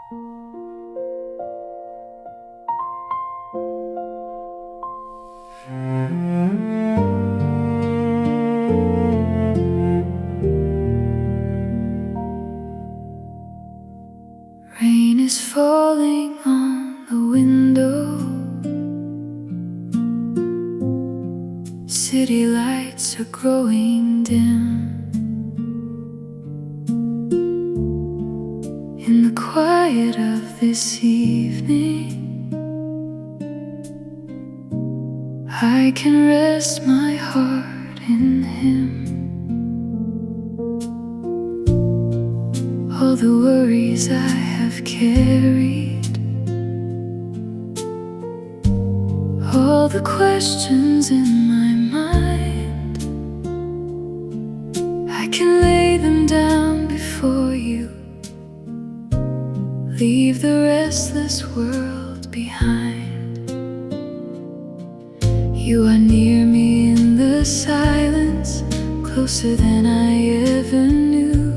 Rain is falling on the window. City lights are growing dim. In the quiet of this evening, I can rest my heart in Him. All the worries I have carried, all the questions in my mind, I can lay them down before You. Leave the restless world behind. You are near me in the silence, closer than I ever knew.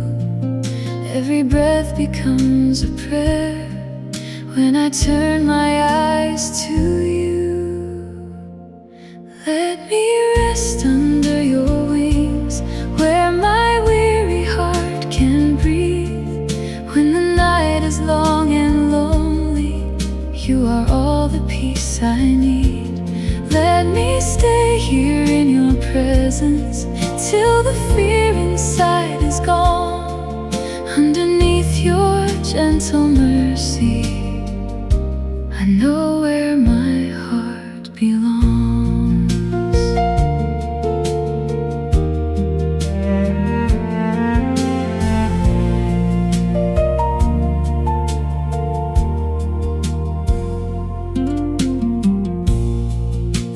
Every breath becomes a prayer when I turn my eyes to You. Let me rest under Your wings, where my weary heart can breathe. When the night is long and lonely, You are all the peace I need. Let me stay here in Your presence till the fear inside is gone. Underneath Your gentle mercy, I know where my heart belongs.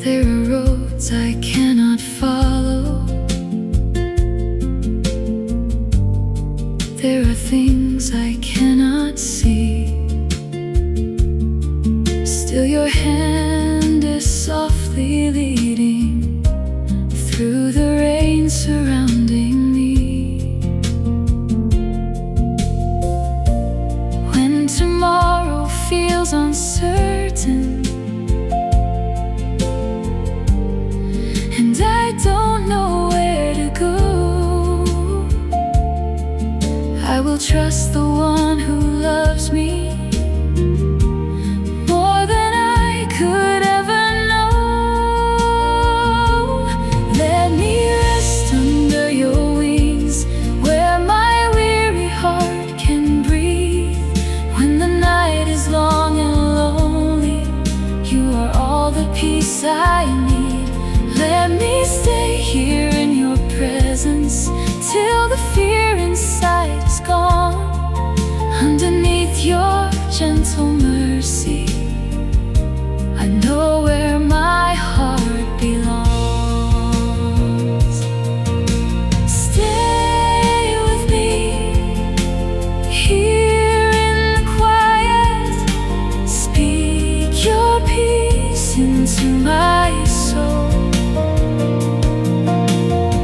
There are roads I cannot follow. There are things I cannot see. Still Your hand is softly leading through the rain surrounding me. When tomorrow feels uncertain and I don't know where to go, I will trust the One who loves me more than I could ever know. Let me rest under Your wings, where my weary heart can breathe. When the night is long and lonely, You are all the peace I need. Let me stay here in Your presence till the fear inside is gone. Underneath Your gentle mercy, I know where my heart belongs. Stay with me here in the quiet. Speak Your peace into my soul.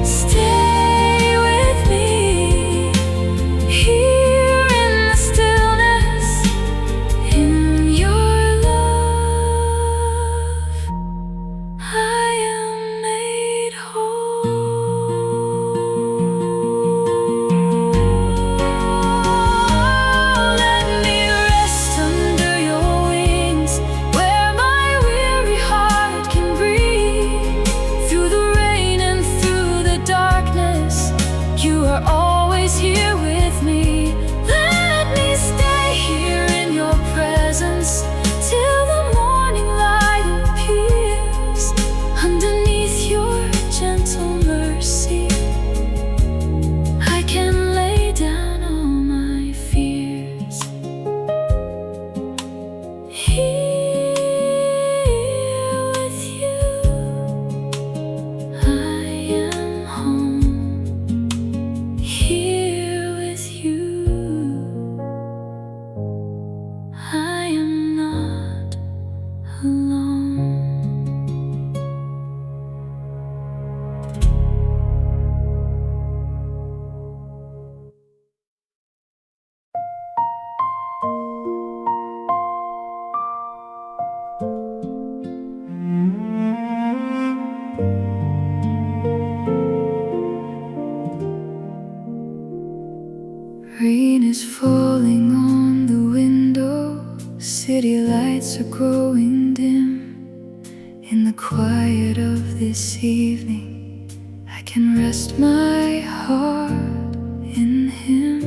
Stay with me rain is falling on the window. City lights are growing dim. In the quiet of this evening, I can rest my heart in Him.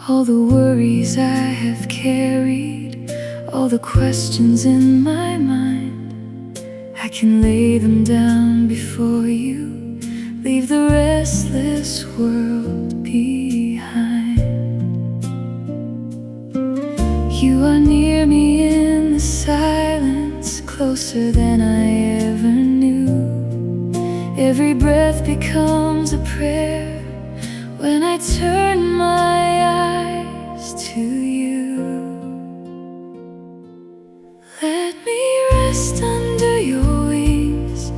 All the worries I have carried, all the questions in my mind, I can lay them down before you. Leave the restless world behind. You are near me in the silence, closer than I ever knew. Every breath becomes a prayer when I turn my eyes to you. Let me rest under your wings,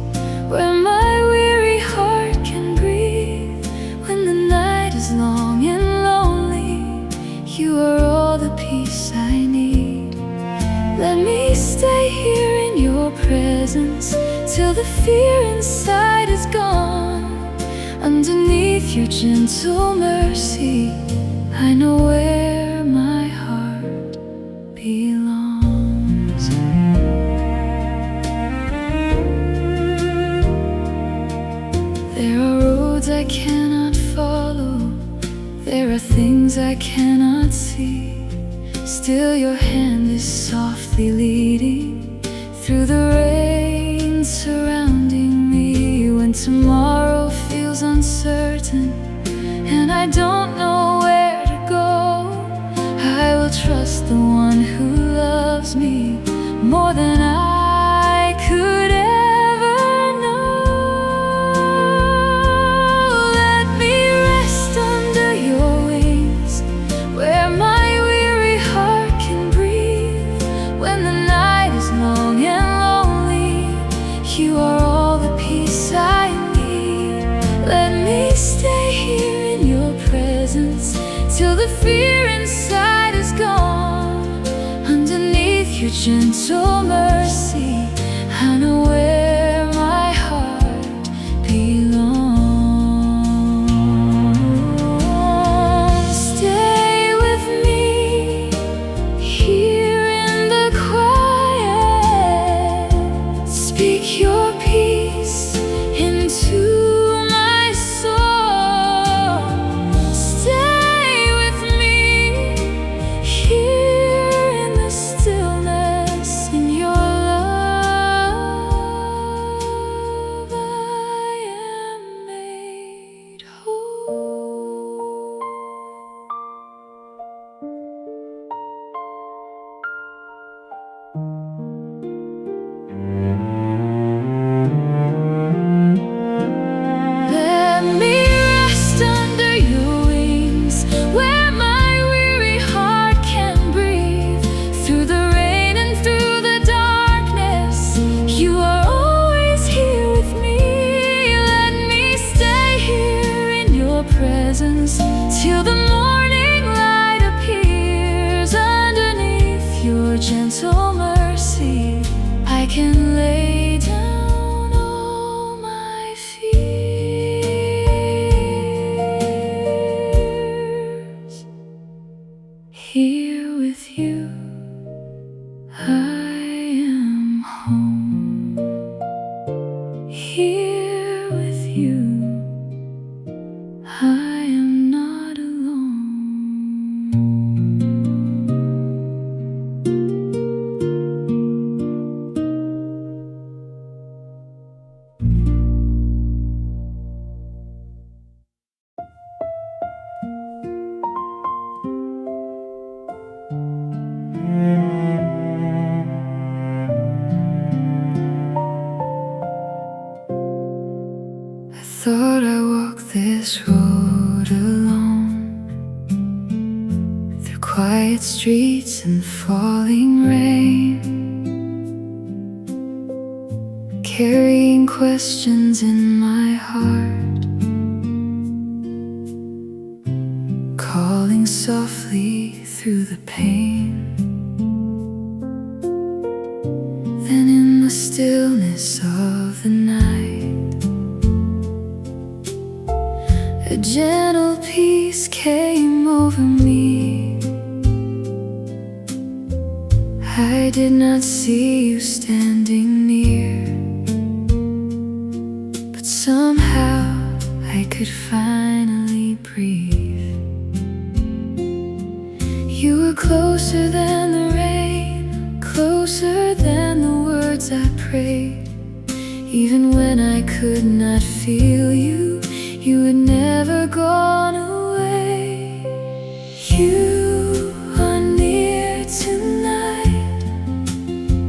where my weary heart can breathe. When the night is long and lonely, you are all the peace I need. Let me stay here in your presence till the fear inside is gone. Underneath your gentle mercy, I know where my heart belongs. There are roads I cannot follow, there are things I cannot see. Still your hand is softly leading through the rain surrounding me. When tomorrow feels uncertain and I don't know where to go, I will trust the one who loves me more than I could ever know. Let me rest under your wings, where my weary heart can breathe. When the night is long and lonely, you are all the peace I need. Let me stay here in your presence till the fear inside is gone. Underneath your gentle mercy, I know where my heart belongs. Stay with me here in the quiet. Speak your peace into my soul. Stay with me here in the stillness. In your love, I am made whole. Let me rest under your wings, where my weary heart can breathe. Through the rain and through the darkness, you are always here with me. Let me stay here in your presence till the morning light appears. Underneath your gentle mercy, I can lay down all my fears. Here with you, I am home. Here with you, I am not alone. I thought I walked this road alone, through quiet streets and falling rain, carrying questions in my heart, calling softly through the pain. Then in the stillness of the night, a gentle peace peace came over me. I did not see you standing near, but somehow I could finally breathe. You were closer than the rain, closer than the words I prayed. Even when I could not feel you, you had never gone away. You are near tonight,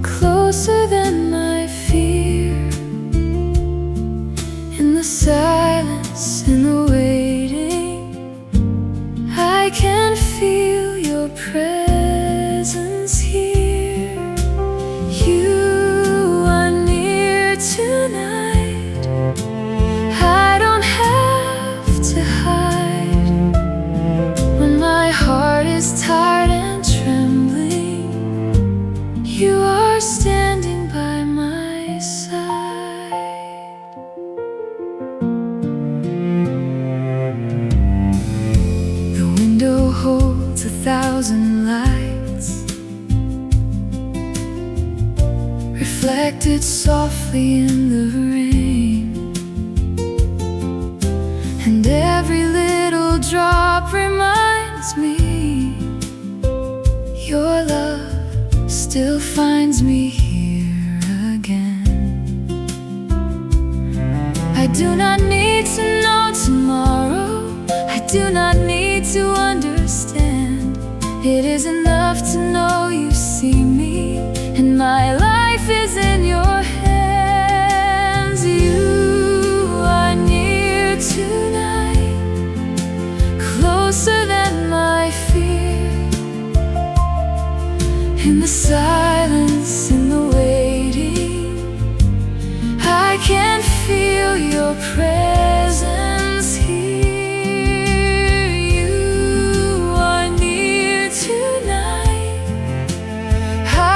closer than my fear. In the silence, in the waiting, I can feel your presence here. You are near tonight. I don't have to hide when my heart is tired and trembling. You are standing by my side. The window holds 1,000 lights, reflected softly in the rain, and every little drop reminds me your love still finds me here again. I do not need to know tomorrow, I do not need to understand. It is enough to know you see me, and my life is in your hands. You are near tonight, closer than my fear. In the silence, in the waiting, I can feel your presence here. You are near tonight.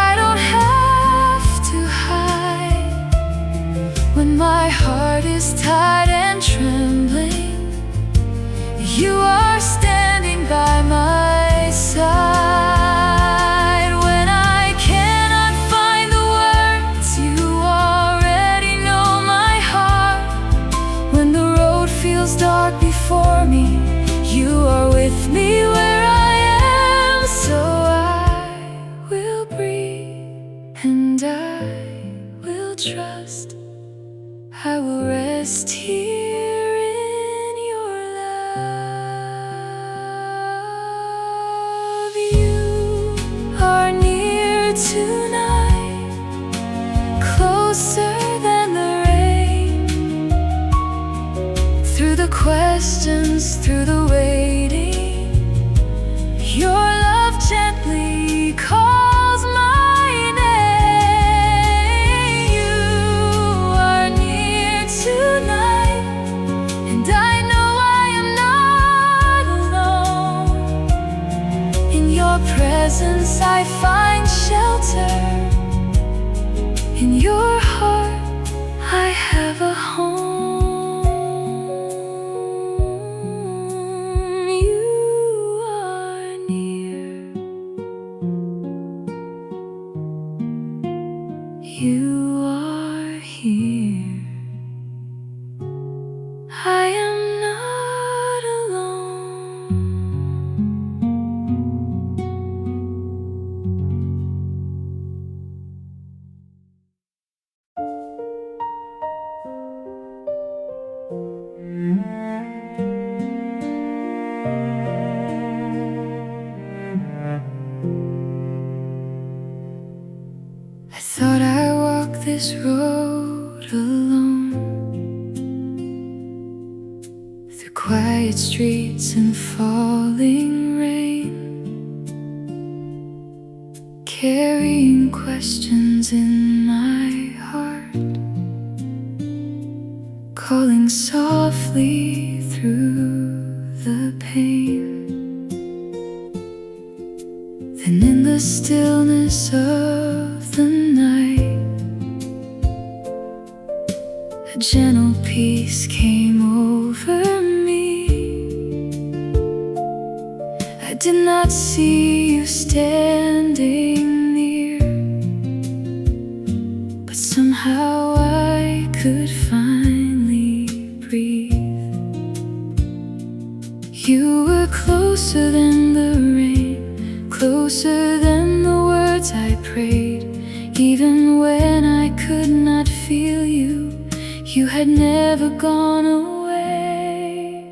I don't have to hide when my heart is tired and trembling. You are standing by my side. When I cannot find the words, you already know my heart. When the road feels dark before me, you are with me where I am. So I will breathe and I will trust. I will rest here in your love. You are near tonight, closer than the rain. Through the questions, through the waiting, your love gently calls my name. You are near tonight, and I know I am not alone. In your presence I find shelter. In your heart I have a home. You are near. You are here. I am not alone. I thought I walked this road alone, through quiet streets and falling rain, carrying questions in my heart, calling softly through the pain. Then in the stillness of the night, a gentle peace came over me. I did not see you standing near, but somehow I could finally breathe. You were closer than the rain, closer than the words I prayed. Even when I could not feel you, you had never gone away.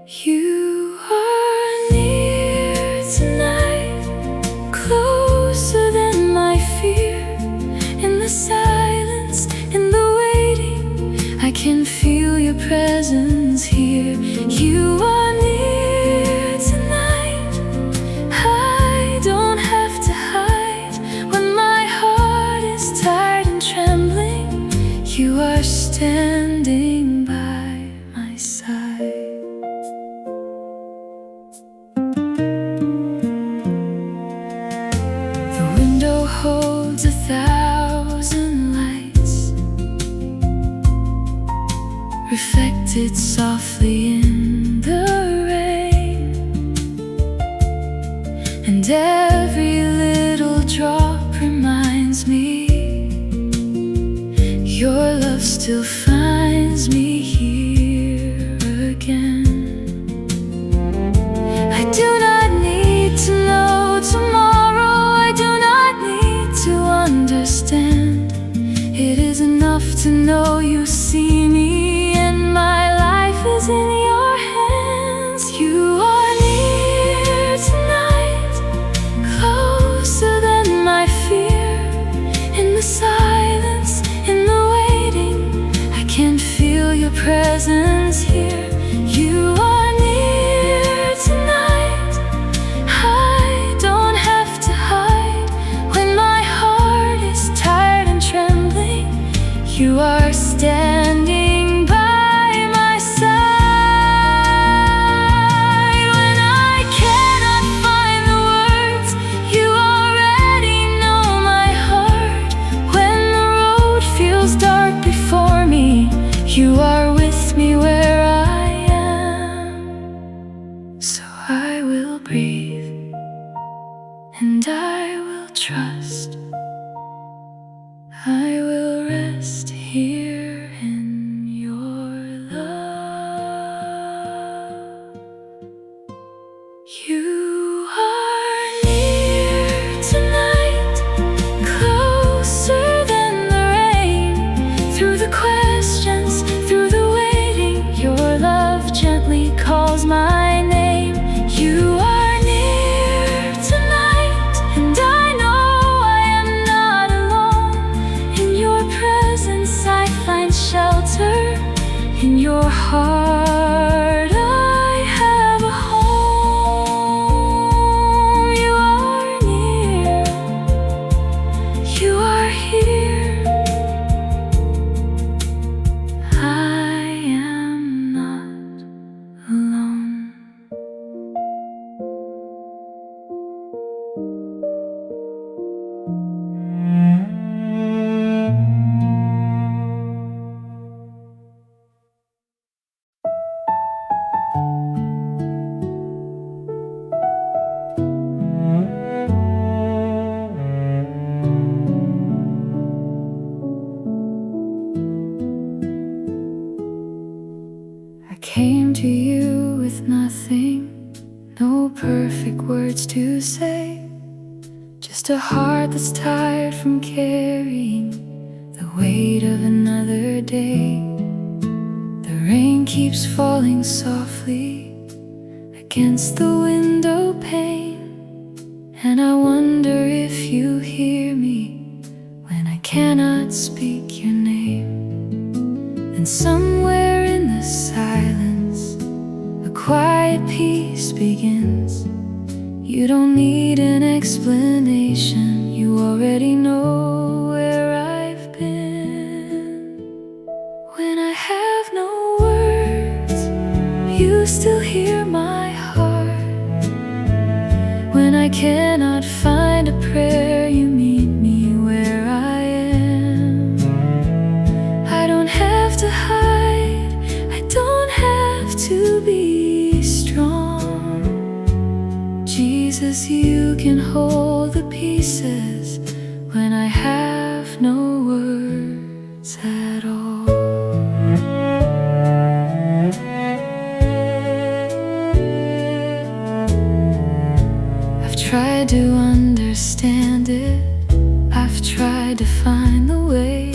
You are near tonight, closer than my fear. In the silence, in the waiting, I can feel your presence here. You are near tonight, I don't have to hide. When my heart is tired and trembling, you are standing by my side. The window holds 1,000 lights, reflected softly in the rain, and every little drop reminds me your love still finds me here again. I do not need to know tomorrow, I do not need to understand. It is enough to know you see me, and my life is in your hands. You are near tonight, closer than my fear. In the silence, in the waiting, I can feel your presence here. You are near tonight, I don't have to hide. When my heart is tired and trembling, you are standing by my side. When I cannot find the words, you already know my heart. When the road feels dark before me, you are with me where I am. So I will breathe, and I will trust. I will rest here in your love. You are near tonight, closer than the rain. Through the questions, through the waiting, your love gently calls my name. You are near tonight, and I know I am not alone. In your presence I find shelter. In your heart I have a home. You are near, you are here. I am not alone. I came to you with nothing, no perfect words to say, just a heart that's tired from carrying the weight of another day. The rain keeps falling softly against the window pane, and I wonder if you hear me when I cannot speak your name. And somewhere in the silence, a quiet peace begins. You don't need an explanation, you already know where I've been. When I have no words, you still hear my heart. When I cannot find a prayer, you meet me where I am. I don't have to hide, I don't have to be strong. Jesus, Jesus, you can hold the pieces when I have no words at all. I've tried to understand it, I've tried to find the way,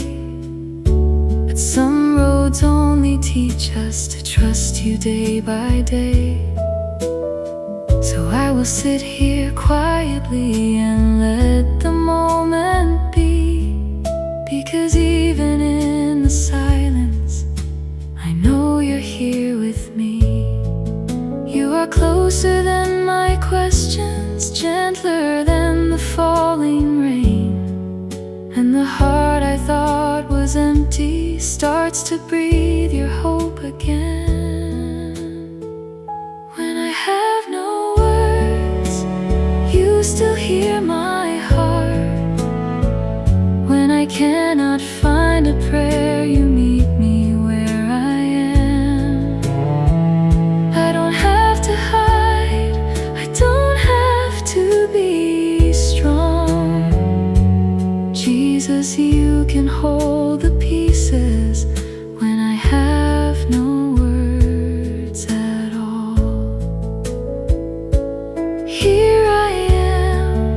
but some roads only teach us to trust you day by day. So I will sit here quietly and let the moment be, because even in the silence, I know you're here with me. You are closer than my questions, gentler than the falling rain, and the heart I thought was empty starts to breathe your hope again. When I have no words, you still hear my heart. When I cannot find a prayer, you meet me where I am. I don't have to hide, I don't have to be strong. Jesus, you can hold the pieces when I have no words at all. Here I am,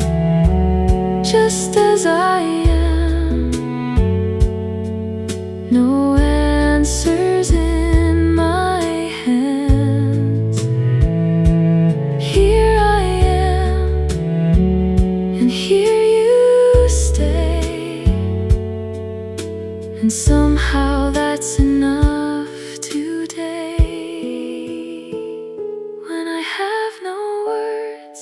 just as I am. No answers in my hands. Here I am, and here you stay. And somehow that's enough today. When I have no words,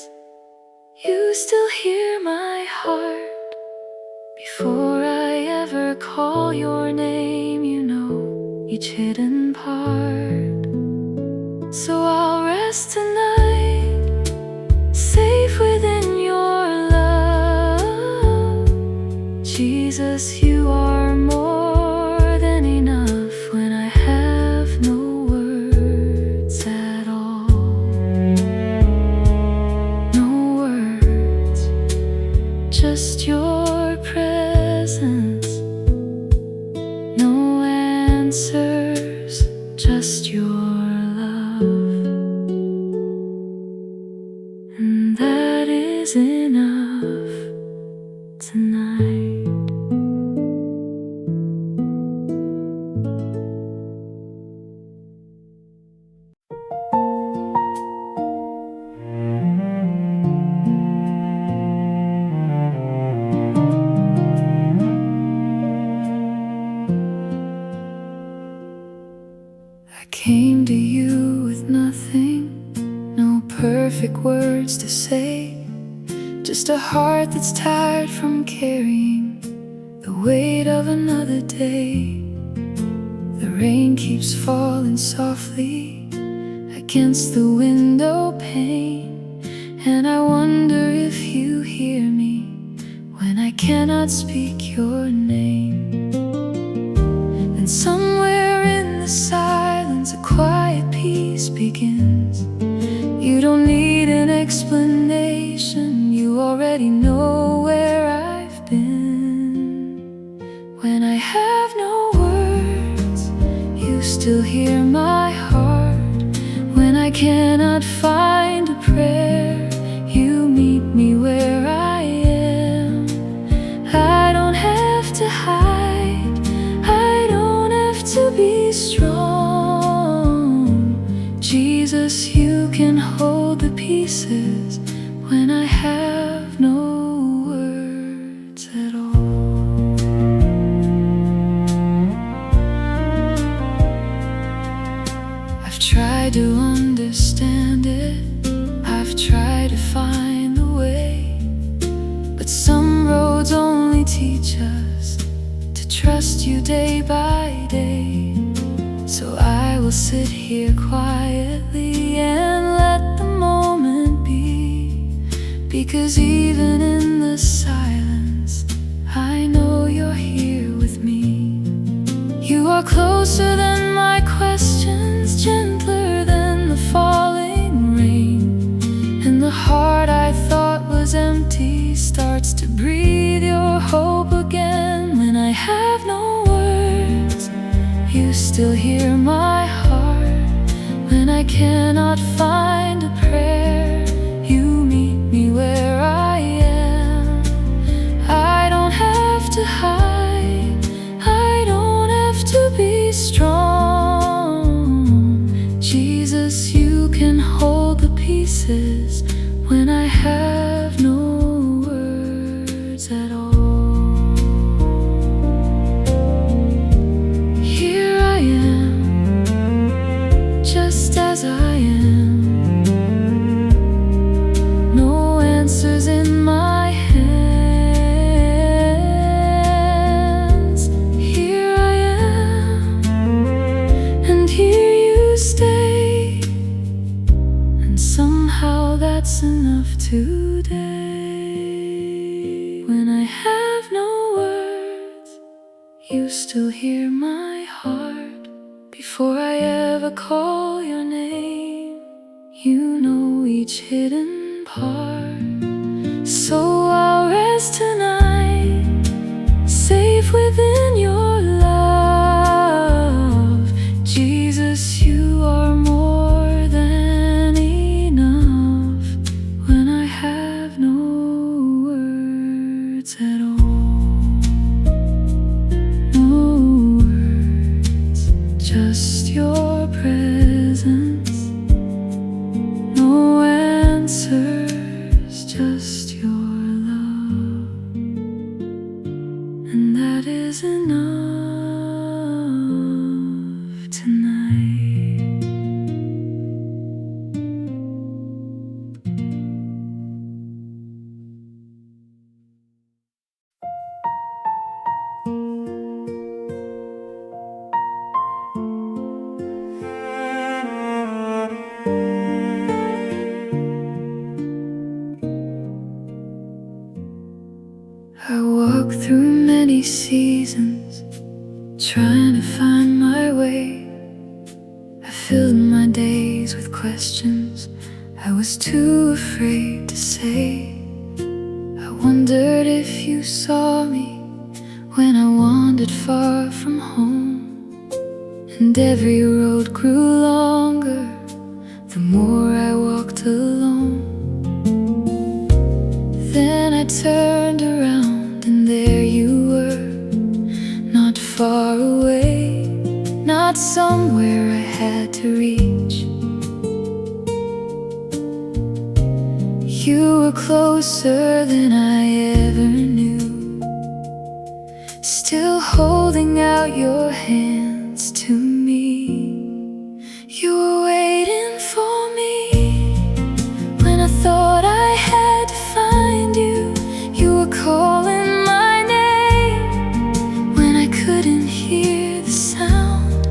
you still hear my heart. Before I ever call your name, you know each hidden part. So I'll rest tonight, safe within your love. Jesus, you are more than enough when I have no words at all. No words, just your presence. No answers, just your love. And that is enough tonight. I came to you with nothing, no perfect words to say, just a heart that's tired from carrying the weight of another day. The rain keeps falling softly against the window pane, and I wonder if you hear me when I cannot speak your name. And somewhere in the silence a quiet peace begins. You don't need an explanation, you already know where I've been. When I have no words, you still hear my heart. When I cannot find a prayer, you meet me where I am. I don't have to hide, I don't have to be strong. Jesus, you can hold the pieces when I have no words at all. I've tried to understand it, I've tried to find the way, but some roads only teach us to trust you day by day. So I will sit here quietly and let the moment be, because even in the silence, I know you're here with me. You are closer than my questions, gentler than the falling rain, and the heart I thought was empty starts to breathe your hope again. When I have no words, you still hear my heart. When I cannot find a prayer, you meet me where I am. I don't have to hide, I don't have to be strong. Jesus, you can hold the pieces when I have no words at all. Here I am, just as I am. No answers in my hands. Here I am, and here you stay. And somehow that's enough today. When I have no words, you still hear my heart. Before I ever call your name, you know each hidden part. So I'll rest tonight, safe within your love. Jesus, you are more than enough. When I have no words at all. No words, just your presence. No answers, just your love. And that is enough tonight. I walk through many seasons, trying to find my way. I filled my days with questions I was too afraid to say. I wondered if you saw me when I wandered far from home. And every road grew longer the more I walked alone. Then I turned around and there you were, not far away, not somewhere I had to reach. You were closer than I ever knew, still holding out your hands to me. You were waiting for me when I thought I had to find you. You were calling my name when I couldn't hear the sound.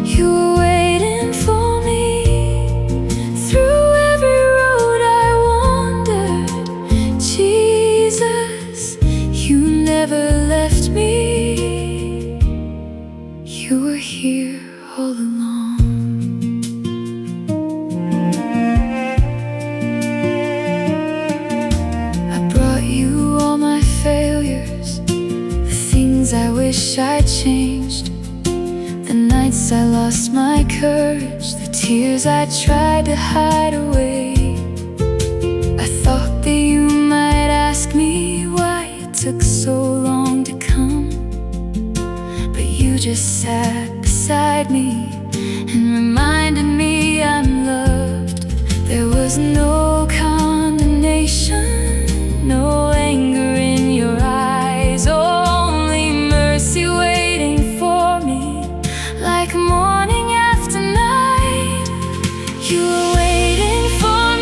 You were waiting for me through every road I wandered. Jesus, you never left me. You were here all along. I brought you all my failures, the things I wish I'd changed, the nights I lost my courage, the tears I tried to hide away. I thought that you might ask me why it took so long to come, but you just sat beside me and reminded me I'm loved. There was no condemnation, no anger in your eyes, only mercy waiting for me, like morning after night. You were waiting for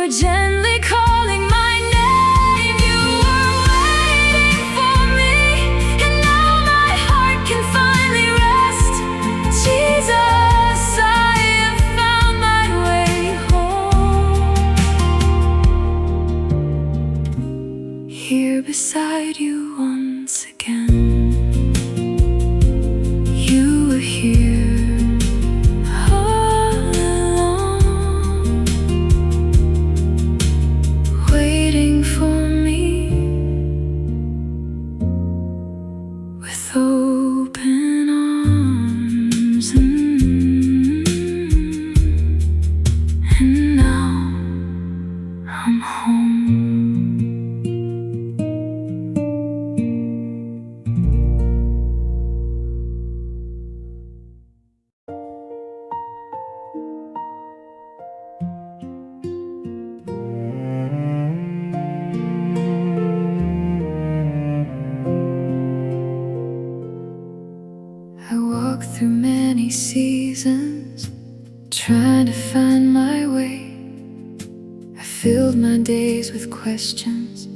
were gently calling my name. You were waiting for me, and now my heart can finally rest. Jesus, I have found my way home. Here beside you once again. You were here all along, waiting for me with open arms. And now I'm home. I walked through many seasons, trying to find my way. I filled my days with questions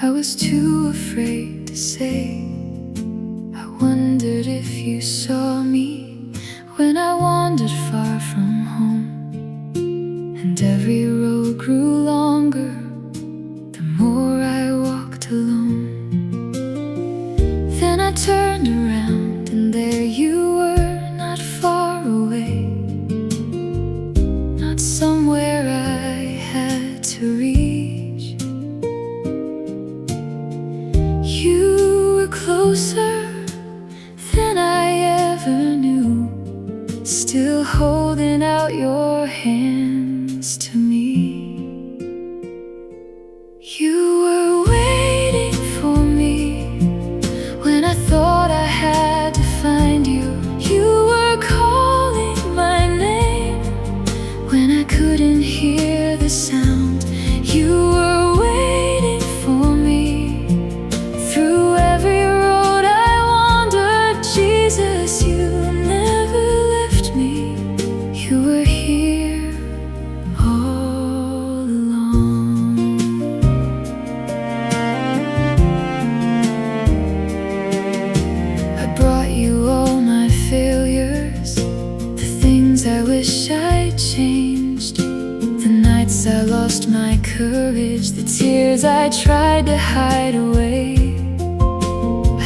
I was too afraid to say. I wondered if you saw me when I wandered far from home. And every road grew longer the more I walked alone. Then I turned around and there you were, not far away, not somewhere I had to reach. You were closer than I ever knew, still holding out your hands to me. You were waiting for me when I thought I had to find you. You were calling my name when I couldn't hear the sound. You were waiting for me through every road I wandered. Jesus, you never left me. You were here all along. I brought you all my failures, the things I wish I'd changed, the nights I lost my courage, the tears I tried to hide away.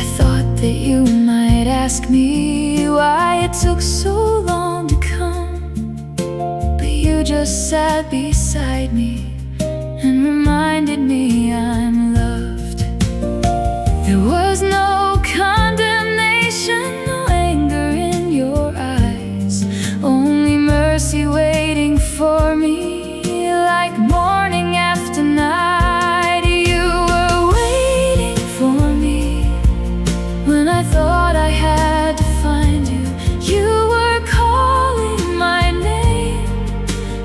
I thought that you might ask me why it took so long to come, but you just sat beside me and reminded me I'm loved. There was no condemnation, no anger in your eyes, only mercy waiting for me like morning after night. You were waiting for me when I thought I had to find you. You were calling my name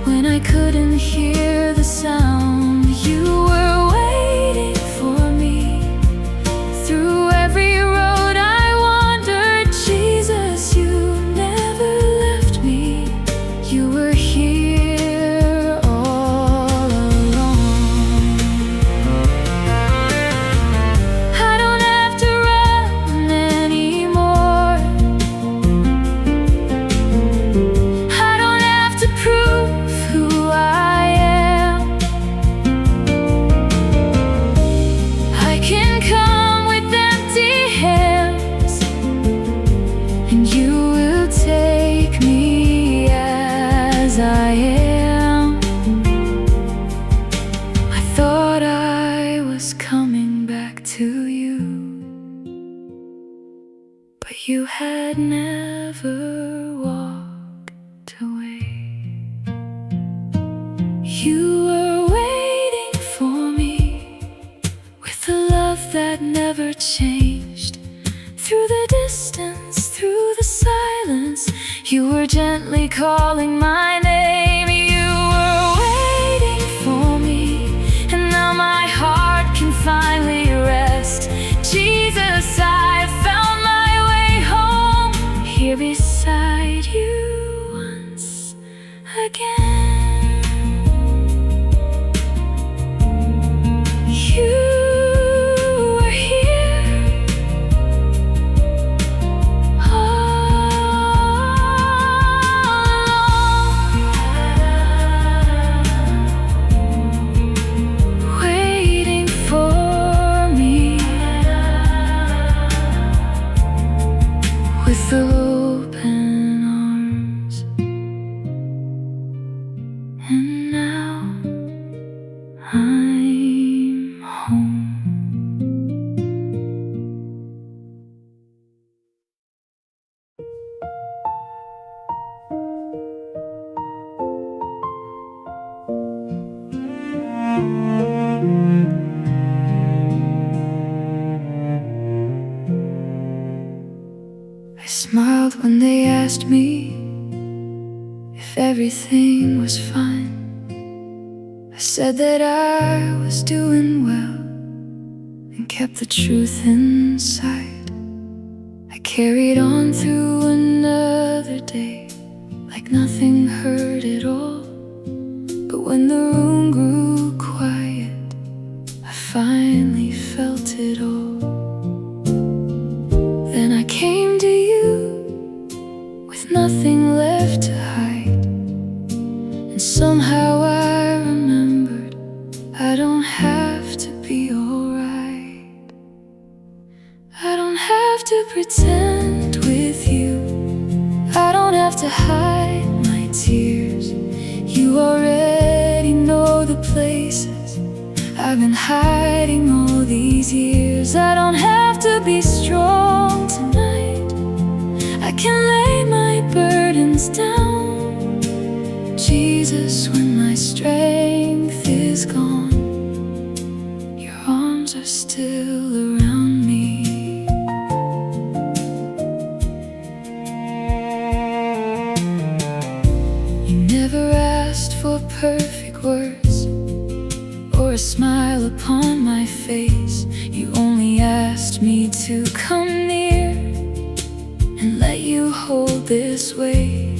when I couldn't hear the sound. You were waiting for me through every road I wandered. Jesus, you never left me. You were here all along. I don't have to run anymore. I don't have to prove who I am. I can come with empty hands, and you will take me as I am. I thought I was coming back to you, but you had never walked away. You were waiting for me with a love that never changed. Through the distance, through the silence, you were gently calling my name. You were waiting for me, and now my heart can finally rest. Jesus, I found my way home, here beside you once again. said that I was doing well and kept the truth inside. I carried on through another day like nothing hurt at all. But when the room grew quiet, I finally felt it all. Then I came to you with nothing left to hide, and somehow I remembered I don't have to be alright. I don't have to pretend with you, I don't have to hide my tears. You already know the places I've been hiding all these years. I don't have to be strong tonight, I can lay my burdens down. Jesus, when my strength is gone, your arms are still around me. You never asked for perfect words or a smile upon my face. You only asked me to come near and let you hold this weight.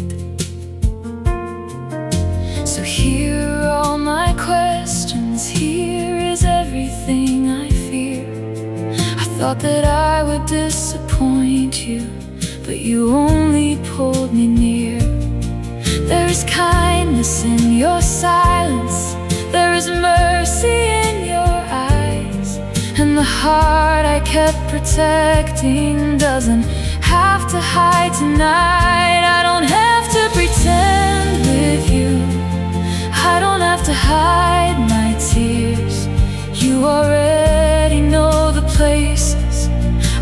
So here are all my questions, here is everything I fear. I thought that I would disappoint you, but you only pulled me near. There is kindness in your silence, there is mercy in your eyes, and the heart I kept protecting doesn't have to hide tonight. I don't have to pretend with you, I don't have to hide my tears. You already know the places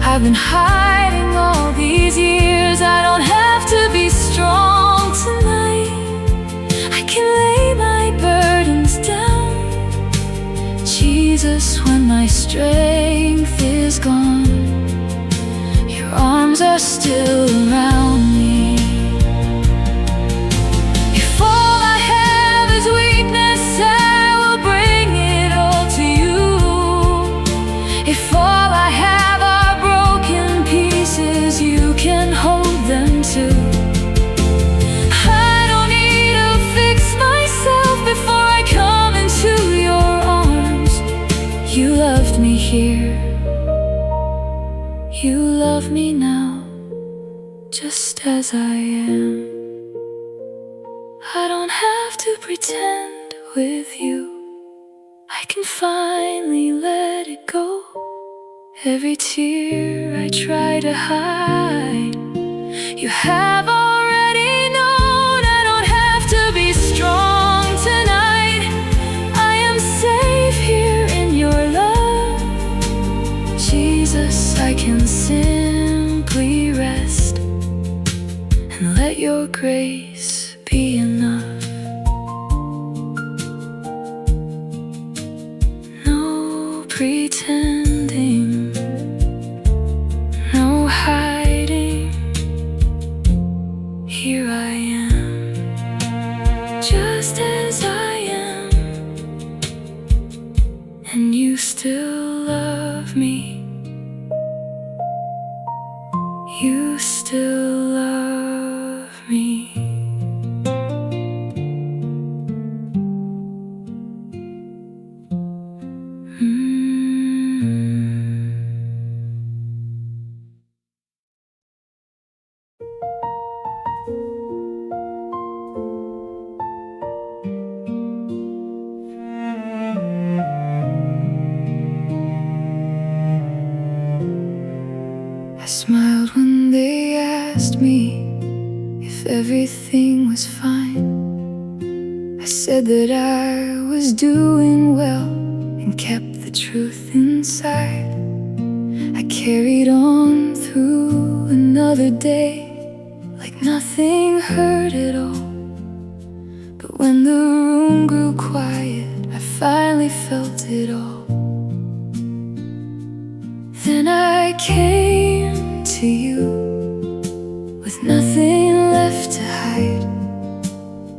I've been hiding all these years. I don't have to be strong tonight, I can lay my burdens down. Jesus, when my strength is gone, your arms are still around me. If all I have is weakness, I will bring it all to you. If all I have are broken pieces, you can hold them too. I don't need to fix myself before I come into your arms. You loved me here, you love me now, just as I am. I don't have to pretend with you, I can finally let it go. Every tear I try to hide, you have already known. I don't have to be strong tonight, I am safe here in your love. Jesus, I can simply rest and let your grace be enough. No pretending, no hiding, here I am, just as I am, and you still love me. You still love me. I smiled when they asked me if everything was fine. I said that I was doing well and kept the truth inside. I carried on through another day like nothing hurt at all. But when the room grew quiet, I finally felt it all. Then I came to you with nothing left to hide,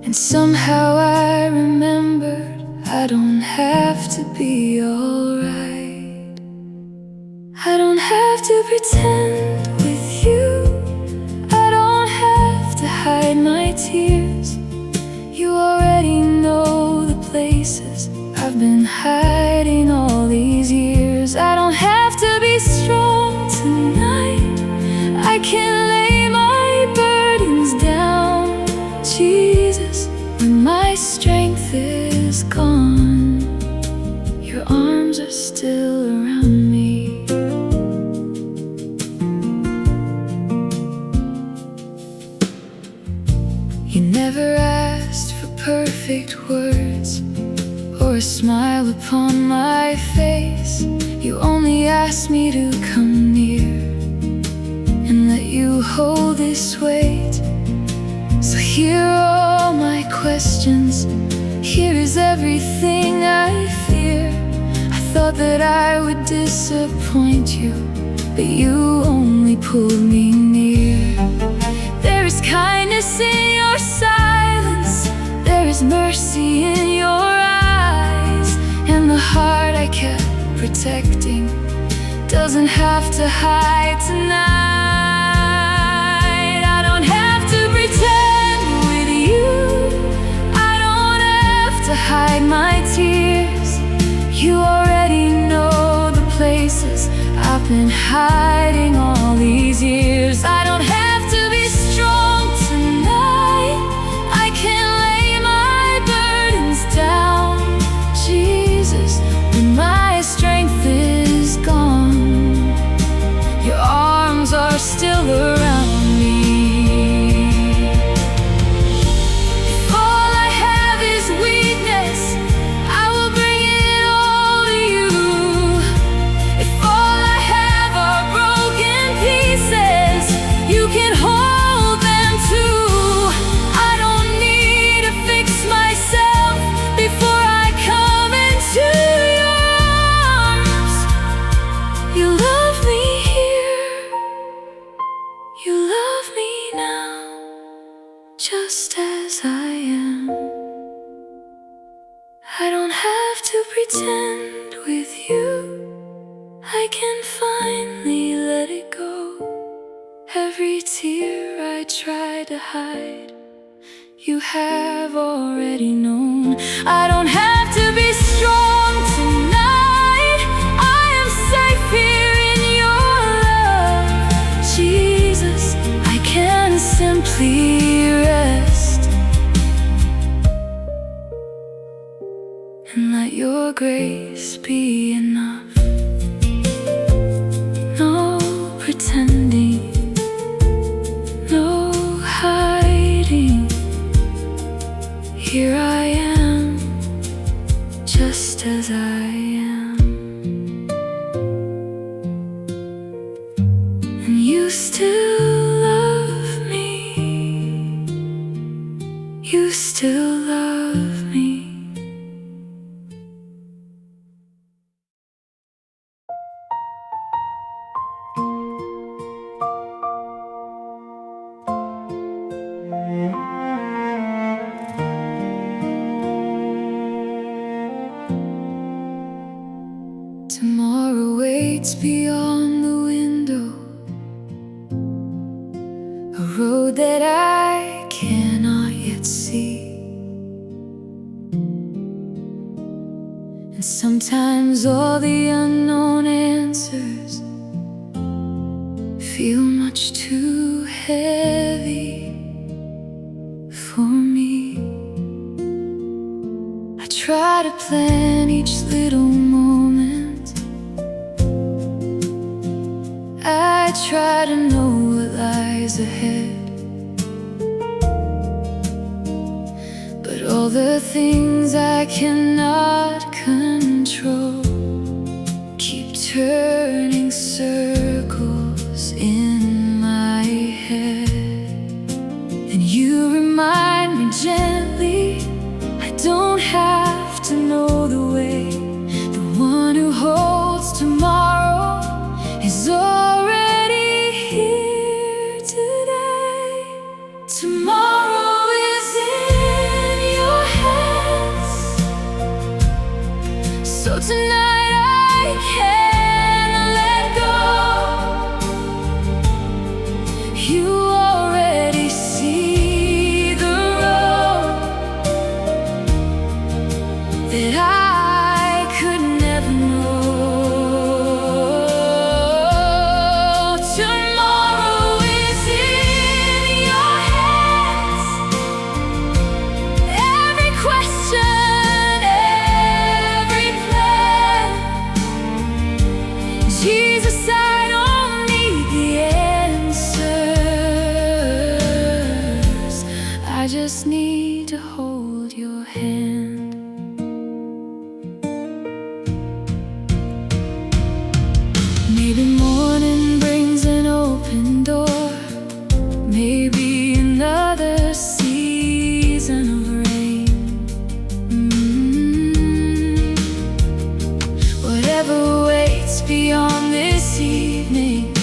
and somehow I remembered I I don't have to be alright. I don't have to pretend with you. I don't have to hide my tears. You already know the places I've been hiding all these years. I don't have to be strong tonight. I can lay my burdens down, Jesus. When my strength is gone, your arms are still around me. You never asked for perfect words or a smile upon my face. You only asked me to come near and let you hold this weight. So here are all my questions. Here is everything I fear. I thought that I would disappoint you, but you only pulled me near. There is kindness in your silence. There is mercy in your eyes. And the heart I kept protecting doesn't have to hide tonight. I don't have to pretend with you. I don't have to hide my tears. You already know the places I've been hiding all these years. I don't have to be strong tonight. I can lay my burdens down, Jesus. When my strength is gone, your arms are still around me. If all I have is weakness, I will bring it all to you. If all I have are broken pieces, you can hold them too. I don't need to fix myself before I come into your arms. You love me here. You love me now, just as I am. I don't have to pretend with you. I can finally let it go. Every tear I tried to hide, you have already known. I don't have to be strong tonight. I am safe here in your love, Jesus. I can simply rest and let your grace be enough. No pretending, no hiding. Here I am, just as I am. And you still love me. You still love me. Tomorrow waits beyond the window, a road that I cannot yet see. And sometimes all the unknown answers feel much too heavy for me. I try to plan each little moment. I try to know what lies ahead, but all the things I cannot control keep turning circles in my head. And you remind me gently, I don't have to know the way. The one who holds tomorrow is already here today. Tomorrow is in your hands. So tonight I can't let go. You already see the road that I could never know. Tomorrow is in your hands. Every question, every plan. Jesus, I don't need the answers. I just need to hold your hand. Maybe morning brings an open door. Maybe another season of rain. Whatever waits beyond this evening,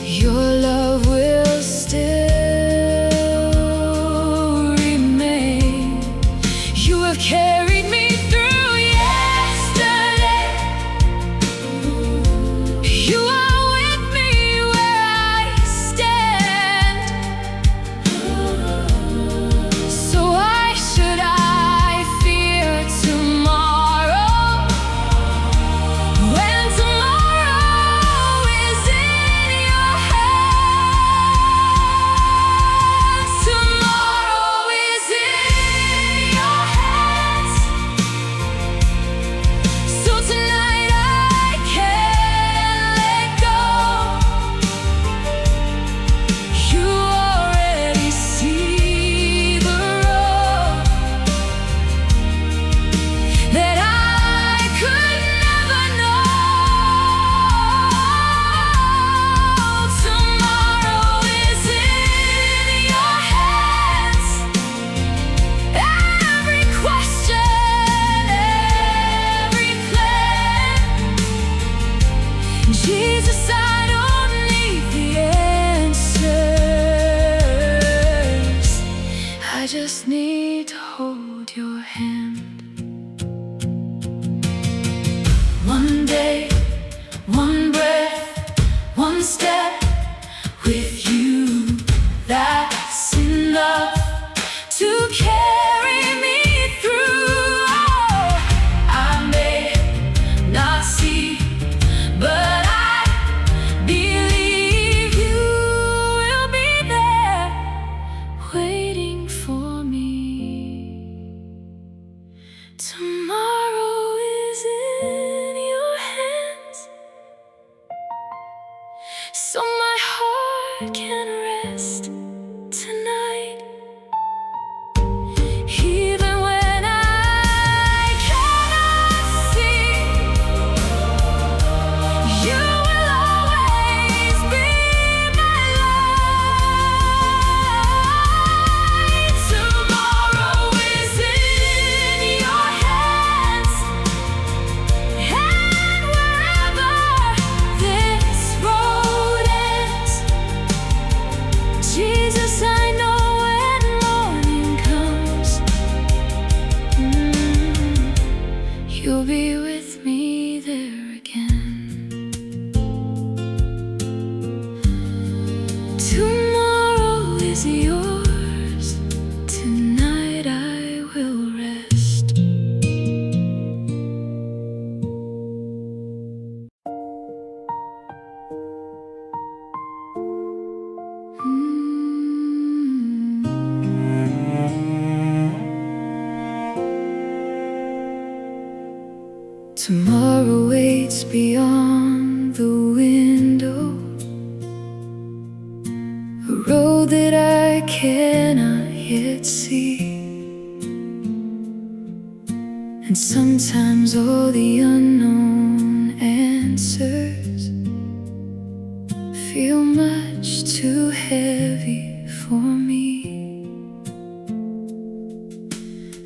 your love will still remain. You have carried me through yesterday. You are with me where I stand. So why should I fear tomorrow, when tomorrow is in your hands? Tomorrow is in your hands. So tonight I can't let go. You already see the road that I could never know. Tomorrow is in your hands. Every question, every plan. Jesus, I don't need the answers. I just need to hold your hand. One day, one breath, one step with you. That's enough to carry me through. Oh, I may not see, but I believe you will be there waiting for me. Tomorrow is in your hands, so my heart can rest tonight. Even when I cannot see, you will always be my light. Tomorrow is in your hands, and wherever this road ends, Jesus, I know when morning comes, you'll be with me there again. Tomorrow is yours. Tonight I will rest. Tomorrow waits beyond the window, a road that I cannot yet see. And sometimes all the unknown answers feel much too heavy for me.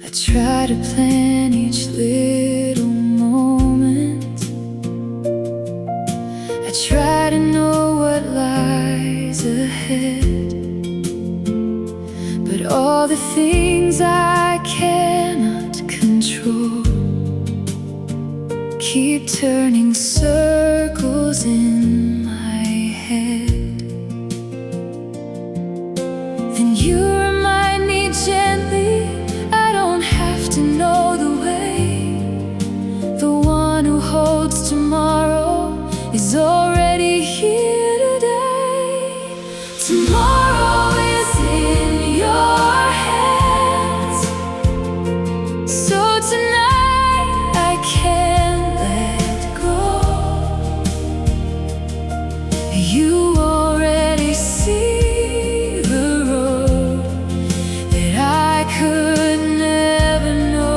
I try to plan each little moment. I try to know what lies ahead, but all the things I cannot control keep turning circles in my head. Then you remind me gently, I don't have to know the way. The one who holds tomorrow is already here today. Tomorrow is in your hands, so tonight I can't let go. You already see the road that I could never know.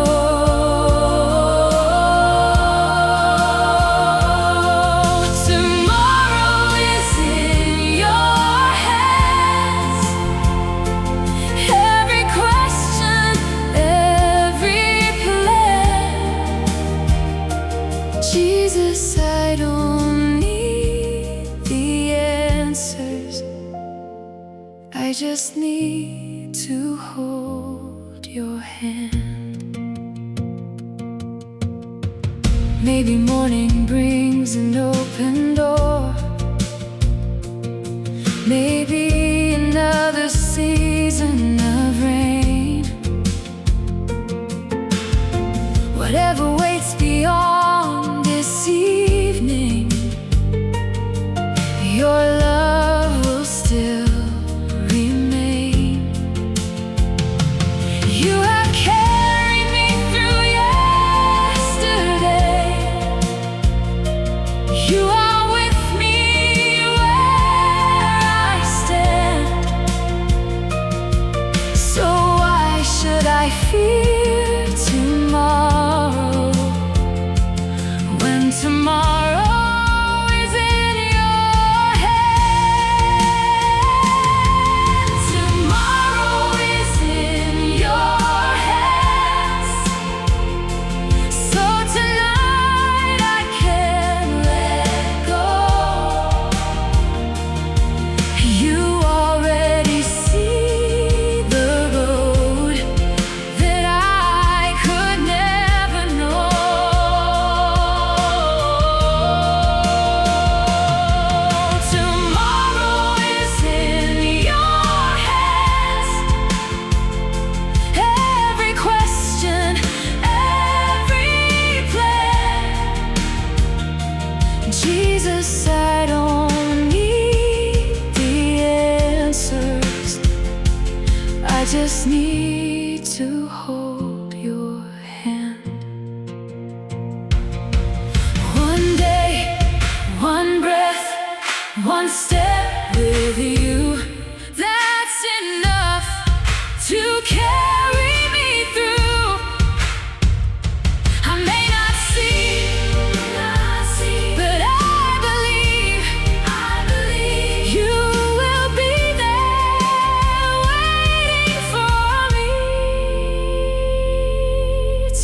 Tomorrow is in your hands. Every question, every plan. Jesus, I don't need the answers. I just need to hold your hand. Maybe morning brings an open door. Maybe another season of rain. Whatever waits beyond this evening, your love will still remain. You have carried me through yesterday. You are with me where I stand. So why should I fear tomorrow, when tomorrow is in your hands? Tomorrow is in your hands, so tonight I can't let go. You already see the road that I could never know. Tomorrow is in your hands. Every question, every plan. Jesus, I don't need the answers. I just need to hold your hand. One day, one breath, one step with you. That's enough to carry me through. I may not see, but I believe you will be there waiting for me.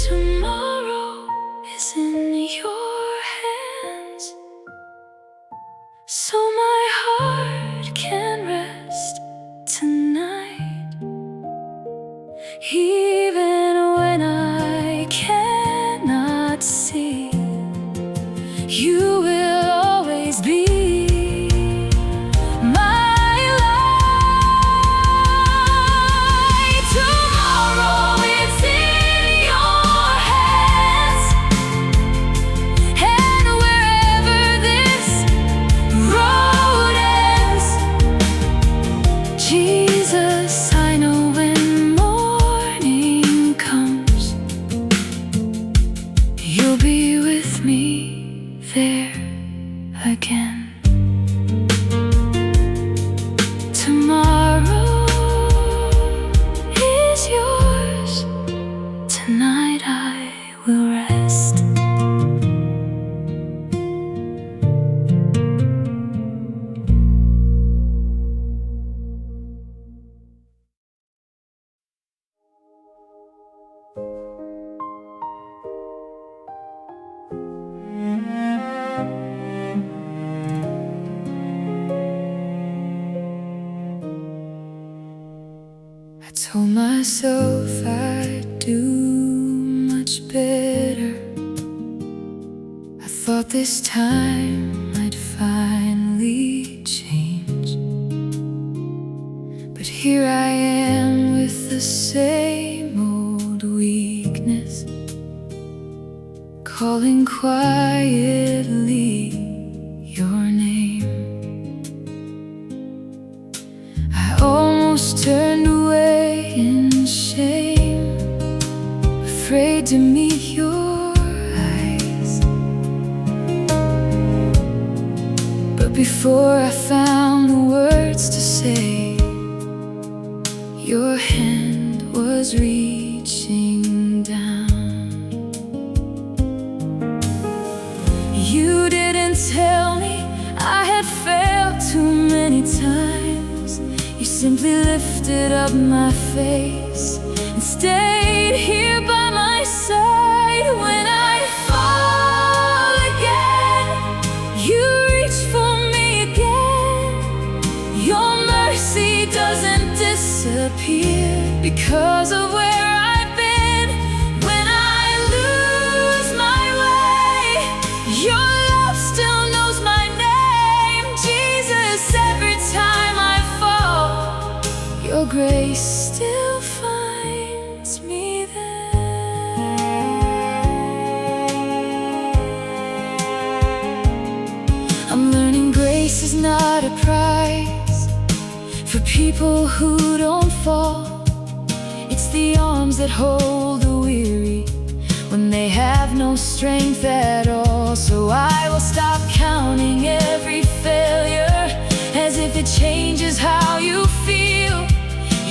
Tomorrow is in your hands, so my heart can rest tonight. Even when I cannot see, you will always be my light. Tomorrow is in your hands, and wherever this road ends, Jesus, I know when morning comes, you'll be with me there again. Tomorrow is yours. Tonight I will rest. I told myself I'd do much better, thought this time I'd finally change, but here I am with the same old weakness, calling quietly your name. I almost turned away in shame, afraid to meet your eyes. But before I found the words to say, your hand was reaching down. You didn't tell me I had failed too many times. You simply lifted up my face and stayed here by my side. When I fall again, you reach for me again. Your mercy doesn't disappear because of where I've been. When I lose my way, your love still knows my name. Jesus, every time I fall, your grace still finds me there. I'm learning grace is not a prize for people who don't fall. It's the arms that hold the weary when they have no strength at all. So I will stop counting every failure as if it changes how you feel.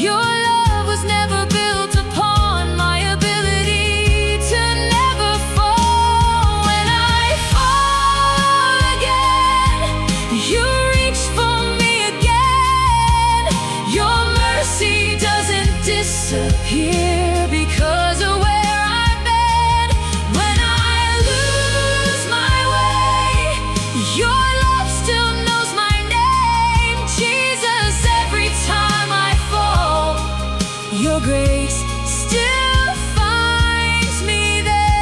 Your love was never built upon my ability to never fall. When I fall again, you reach for me again. Your mercy doesn't disappear because of where I've been. When I lose my way, your love still knows my name. Jesus, every time I fall, your grace still finds me there.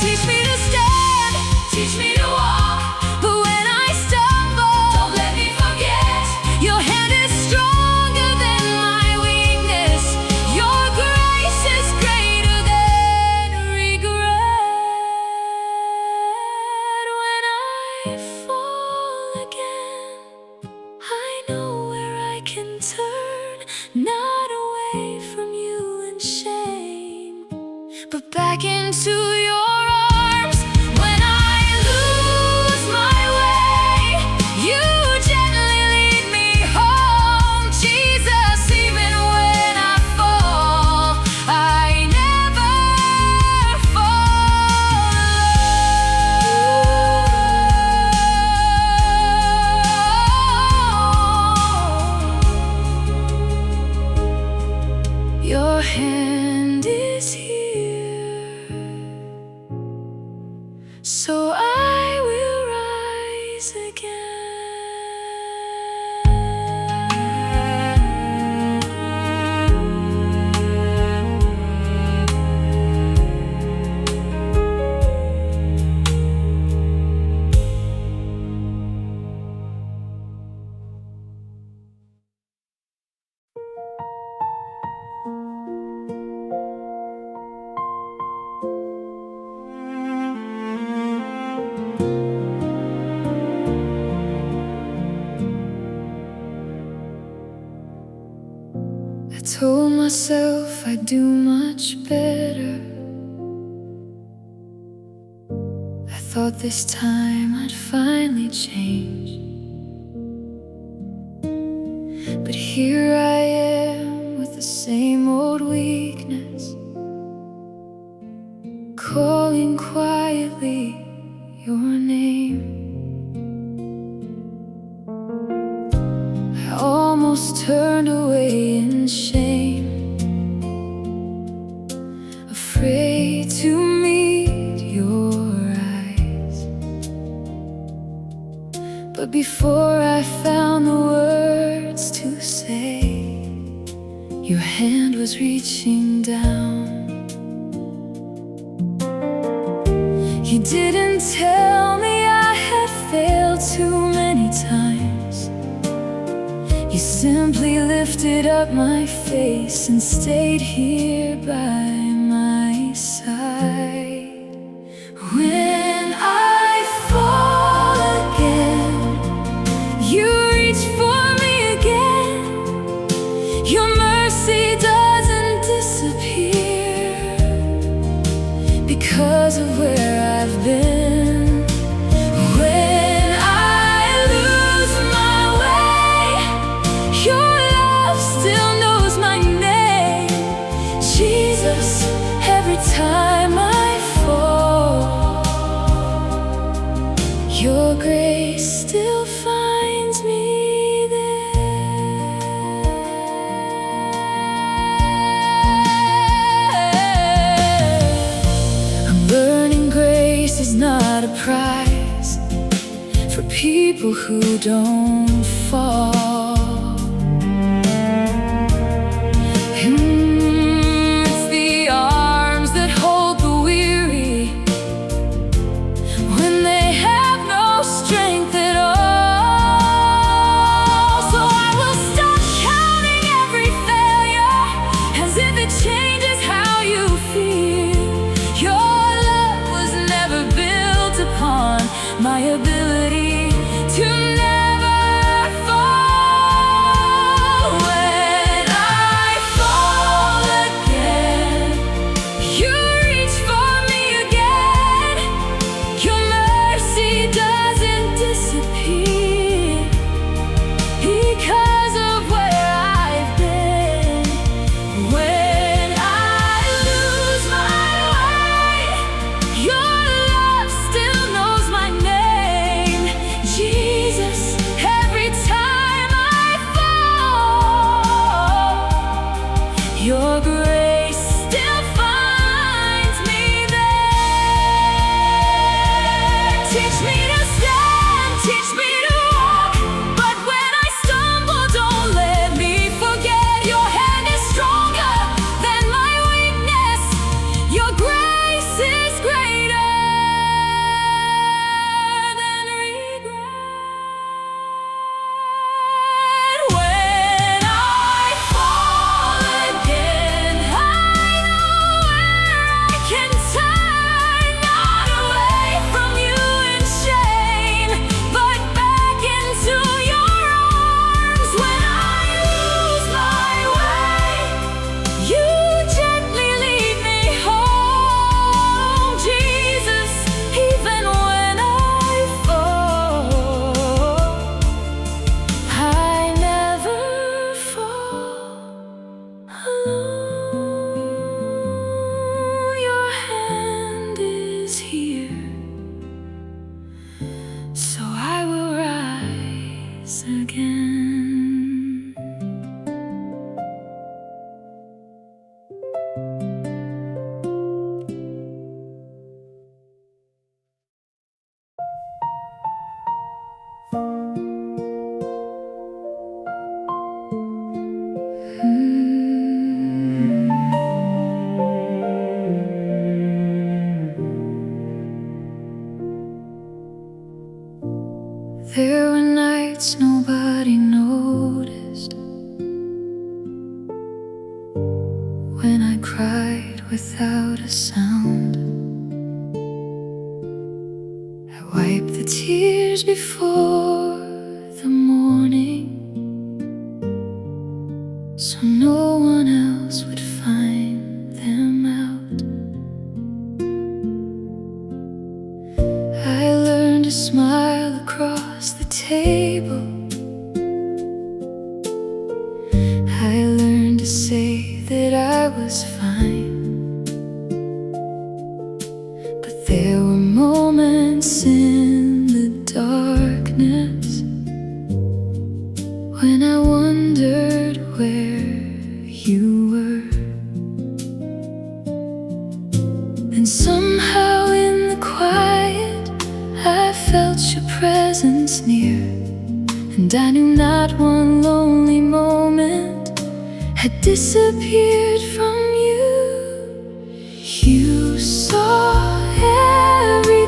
Teach me to stand, teach me to walk, but when I stumble, don't let me forget. Your hand is stronger than my weakness. Your grace is greater than regret. When I fall again, I know where I can turn, not away from you in shame, but back into your arms. When I lose my way, you gently lead me home. Jesus, even when I fall, I never fall. Your hand is here, so I will rise again. I told myself I'd do much better. I thought this time I'd finally change, but here I am with the same old weakness, calling quietly your name. I almost turned away in shame, afraid to meet your eyes. But before I found the words to say, your hand was reaching down. You didn't tell me I had failed too many times. You simply lifted up my face and stayed here by my side. When I fall again, you reach for me again. Your mercy doesn't disappear because of where I've been. When I lose my way, your love still knows my name. Jesus, every time I fall, your grace still finds me there. I'm learning grace is not a prize for people who don't fall. It's the arms that hold the weary when they have no strength at all. So I will stop counting every failure as if it changes how you feel. Your love was never built upon my ability to never fall. When I fall again, you reach for me again. Your mercy doesn't disappear because of where I've been. When I lose my way, your love still knows my name. Jesus, every time I fall, your grace still finds me there. Teach me to stand, teach me to walk, but when I stumble, don't let me forget your hand is stronger than my weakness. Your grace is greater than regret. When I fall again, I know where I can turn, not away from you in shame, but back into your arms. When I lose my way, you gently lead me home. Jesus, even when I fall, I never fall alone. Your hand is here, so I will rise again. There were nights nobody noticed, when I cried without a sound. I wiped the tears before the morning, so no one else would find them out. I learned to smile across the table. I learned to say that I was fine. But there were moments in the darkness when I wondered where you were. And somehow in the quiet I felt your presence near, and I knew not one lonely moment had disappeared from you. You saw every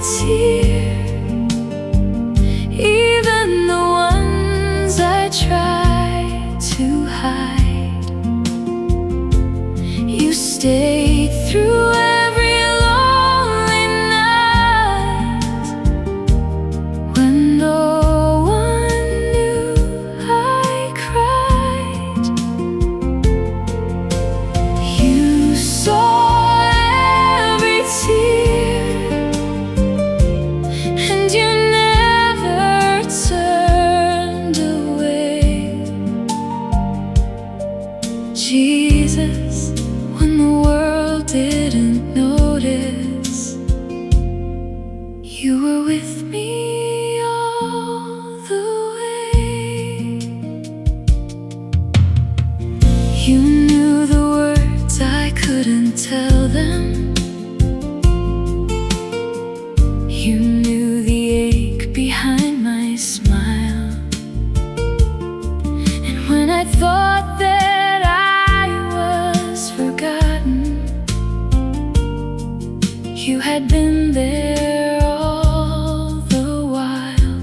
You had been there all the while.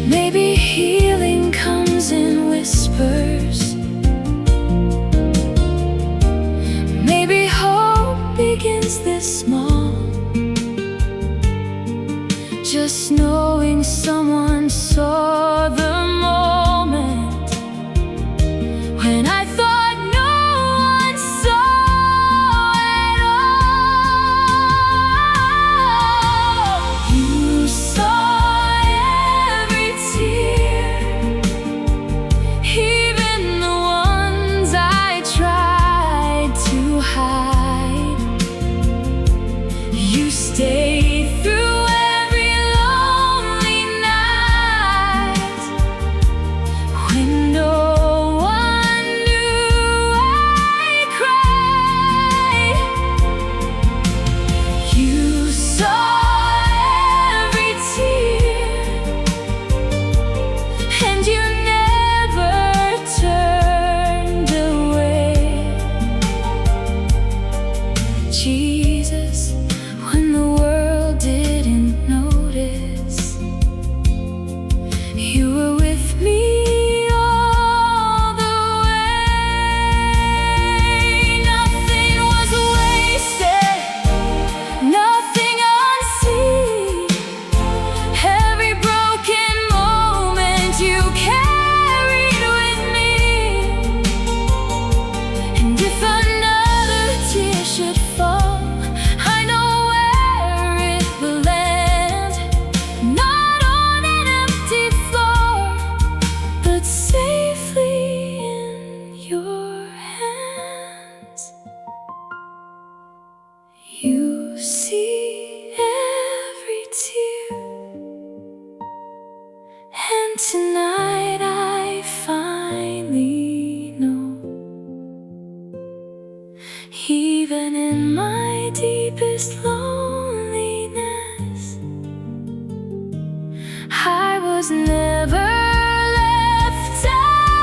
Maybe healing comes in whispers. Maybe hope begins this small. Just knowing someone saw the moment when I thought no one saw at all. You saw every tear, even the ones I tried to hide. You stayed through Jesus, when the world didn't notice, you were with me all the way. Nothing was wasted, nothing unseen. Every broken moment you carried with me. And if another tear should fall, I know where it will land. Not on an empty floor, but safely in your hands. You see every tear, and tonight I finally know. Even in my deepest loneliness, I was never left alone.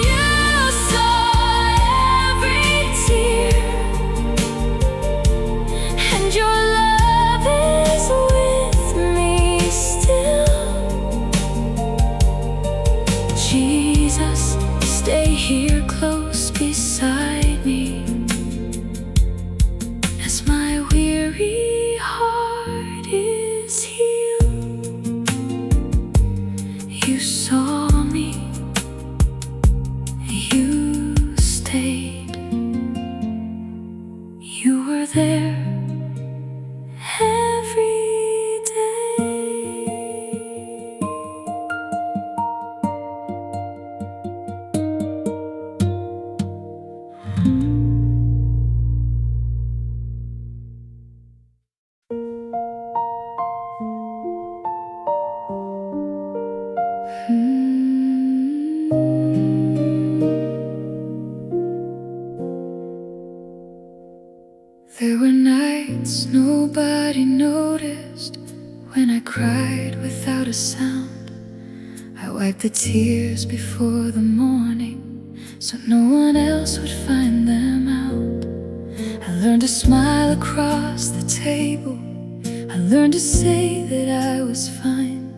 You saw every tear, and your love is with me still. Jesus, stay here close beside me as my weary heart is healed. You saw me, you stayed, you were there every day. There were nights nobody noticed when I cried without a sound. I wiped the tears before the morning so no one else would find them out. I learned to smile across the table. I learned to say that I was fine.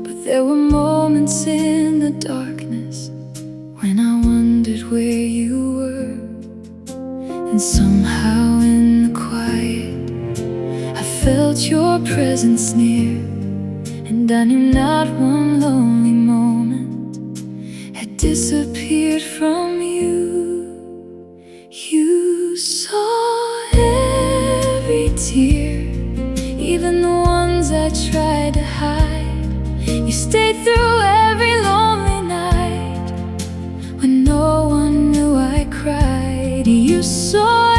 But there were moments in the darkness when I wondered where you were. And somehow in the quiet I felt your presence near, and I knew not one lonely moment had disappeared from you. You saw every tear, even the ones I tried to hide. You stayed through every lonely night when no one knew I cried. You saw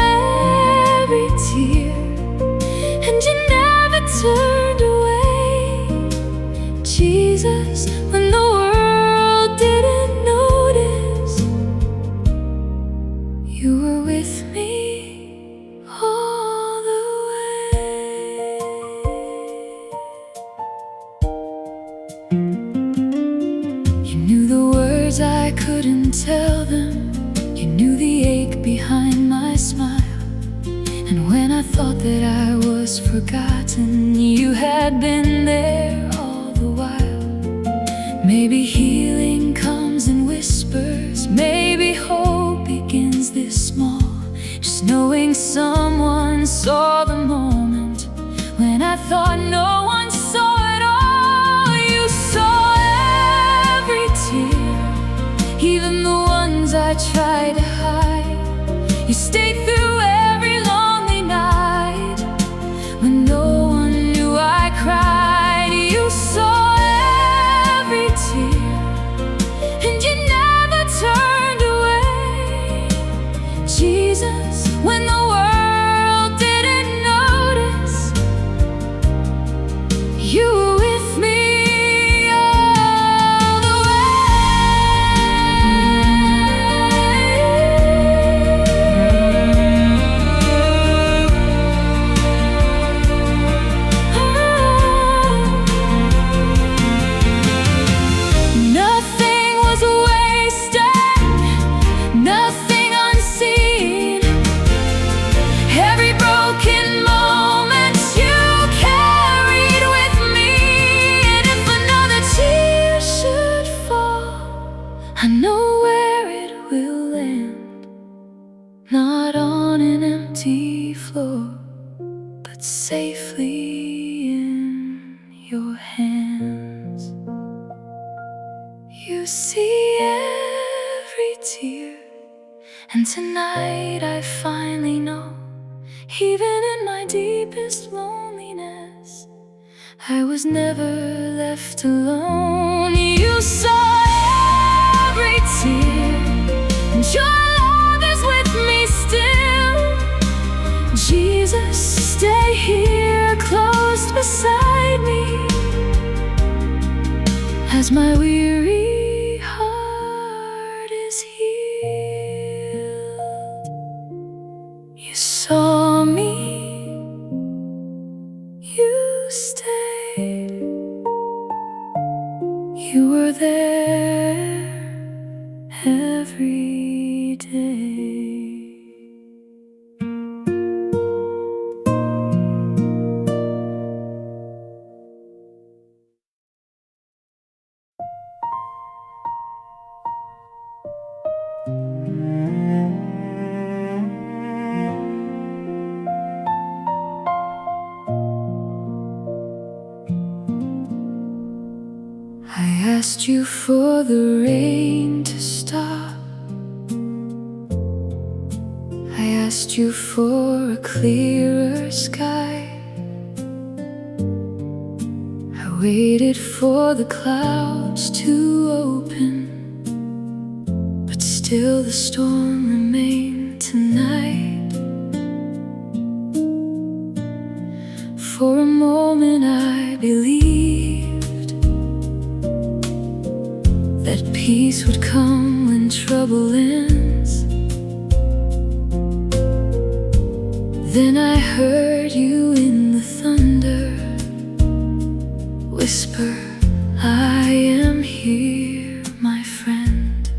every tear, and you never turned away. Jesus, when the world didn't notice, words I couldn't tell them. You knew the ache behind my smile. And when I thought that I was forgotten, you had been there all the while. Maybe healing comes in whispers. Maybe hope begins this small. Just knowing someone saw the moment when I thought no one saw it all. You saw every tear, even the ones I tried to hide. You stayed through every lonely night when no one knew I cried. You saw every tear, and you never turned away. Jesus, when the world didn't notice, you were with me all the way. Nothing was wasted, nothing unseen. Every broken moment you carried with me. And if another tear should fall, I know where it will land. Not on an empty floor, but safely in your hands. You see every tear, and tonight I finally know, even in my deepest loneliness, I was never left alone. You saw every tear, and your love is with me still. Jesus, stay here close beside me as my weary heart is healed. You saw me, you stayed, you were there every day. I asked you for the rain to stop. I asked you for a clearer sky. I waited for the clouds to open, but still the storm remained tonight. For a moment I believed that peace would come when trouble ends. Then I heard you in the thunder whisper, I am here, my friend.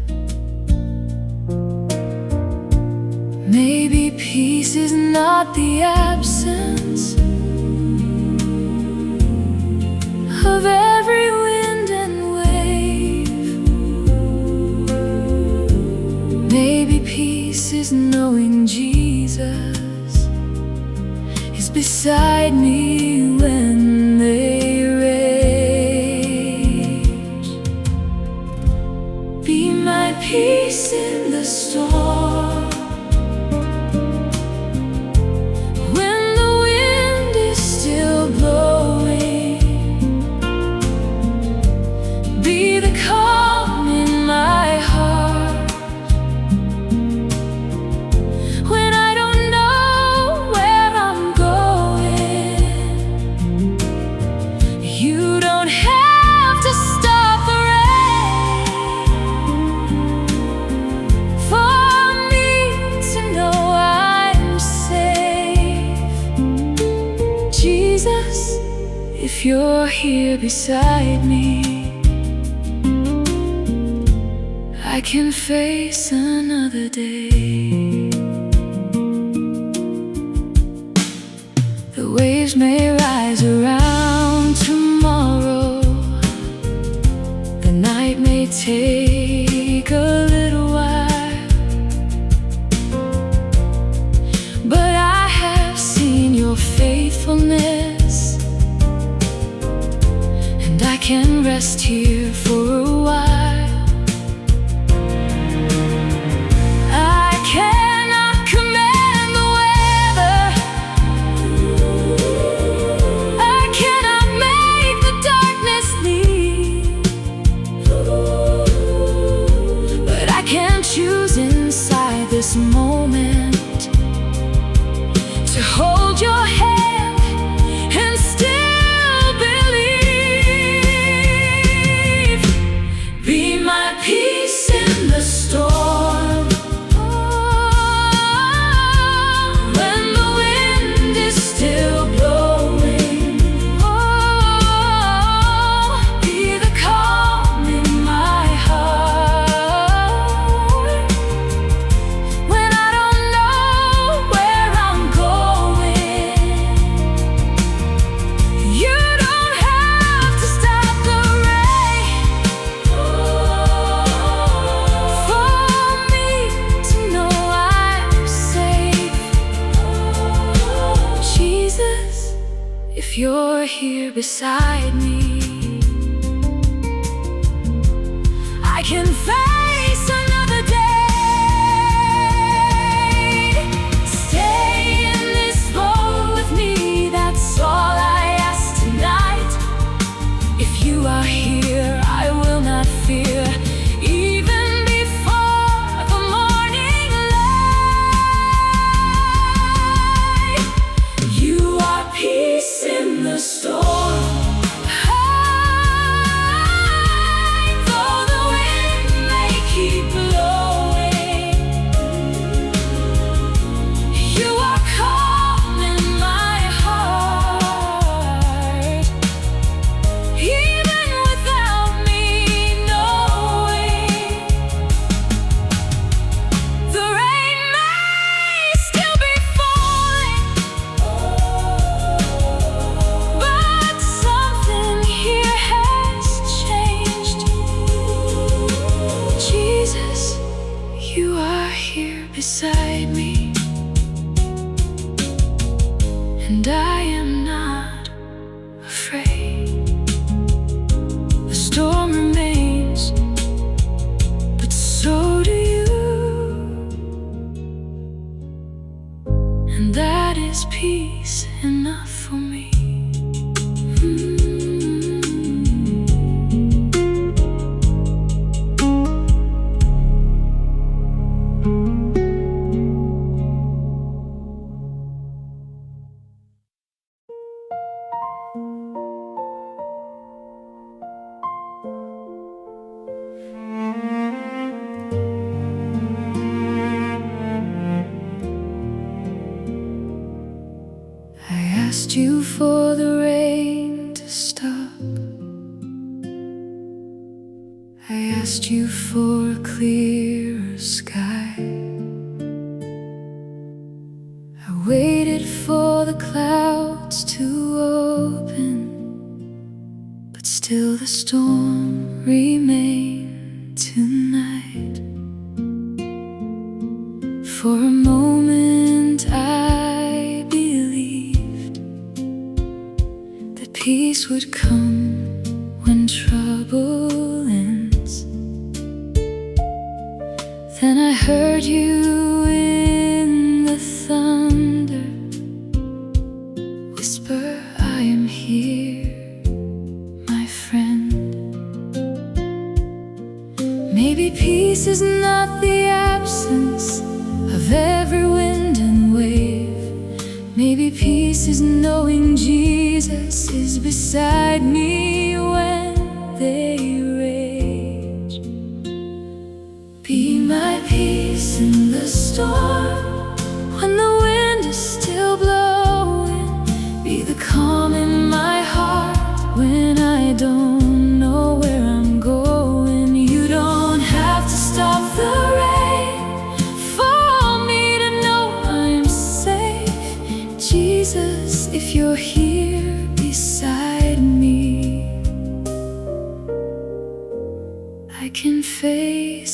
Maybe peace is not the absence of every wind and wave. Maybe peace is knowing Jesus is beside me when they rage. Be my peace in the storm, when the wind is still blowing. Be the calm in my heart when I don't know where I'm going. You don't have to stop the rain for me to know I'm safe. Jesus, if you're here beside me, I can face another day. The waves may rise around tomorrow. The night may take a little while, but I have seen your faithfulness, and I can rest here for a while. This moment to hold your hand and still believe. Be my peace in the storm. When the wind is still blowing, be the calm in my heart. If you're here beside me, I can face another day. Stay in this boat with me, that's all I ask tonight. If you are here, I will not fear, even before the morning light. You are peace in the storm. Though the wind may keep blowing, you are calm in my heart. Even without me knowing, the rain may still be falling, but something here has changed. Jesus, you are here beside me, and I am not afraid. The storm remains, but so do you, and that is peace enough for me. I asked you for the rain to stop. I asked you for a clearer sky. I waited for the clouds to open, but still the storm remained tonight. For a moment I believed that peace would come when trouble ends. Then I heard you in the thunder whisper, I am here, my friend. Maybe peace is not the absence of every wind and wave. Maybe peace is knowing Jesus is beside me when they rage. Be my peace in the storm. When the wind is still blowing, be the calm in my heart when I don't know where I'm going. You don't have to stop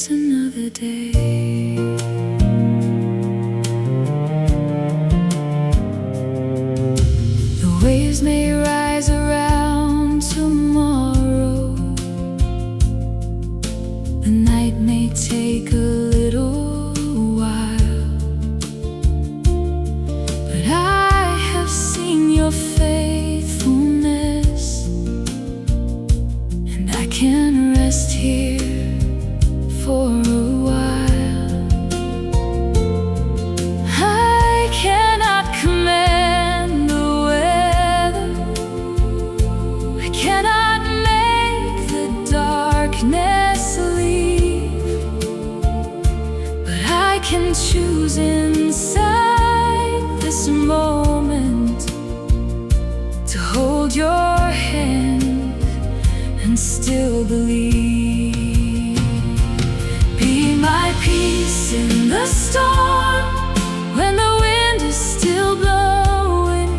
face another day. The waves may rise around tomorrow. The night may take a little while, but I have seen your faithfulness, and I can rest here for a while. I cannot command the weather, I cannot make the darkness leave, but I can choose inside this moment to hold your hand and still believe. Be my peace in the storm when the wind is still blowing.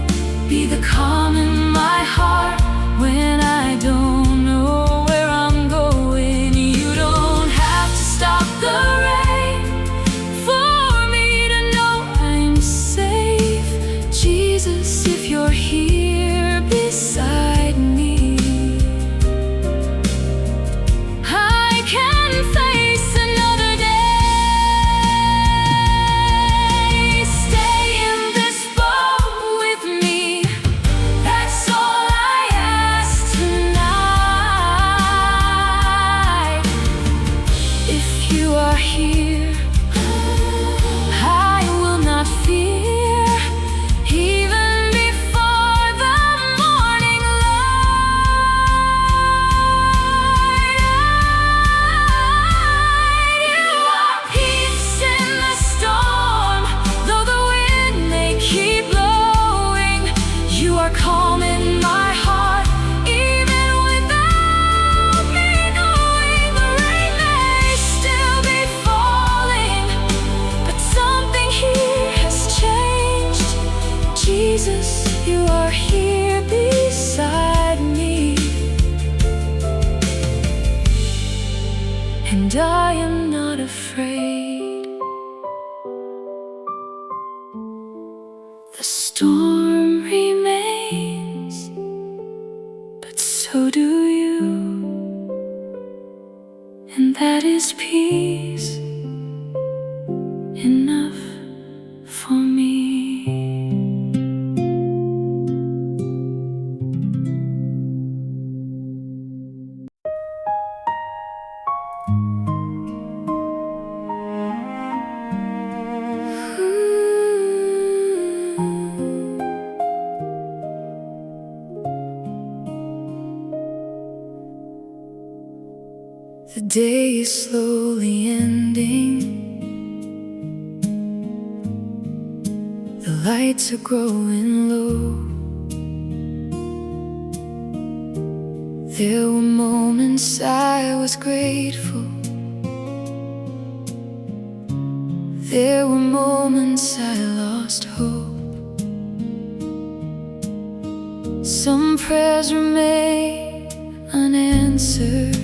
Be the calm in my heart when I don't know where I'm going. You don't have to stop the rain for me to know I'm safe. Jesus, if you're here beside me, I can face another day. Stay in this boat with me, that's all I ask tonight. If you are here, I will not fear, even before the morning light. You are peace in the storm, though the wind may keep blowing. You are calm in my heart, even without me knowing. The rain may still be falling, but something here has changed. Jesus, you are here beside me, and I am not afraid. The storm remains, but so do you, and that is peace enough for me. The day is slowly ending. The lights are growing low. There were moments I was grateful. There were moments I lost hope. Some prayers remain unanswered.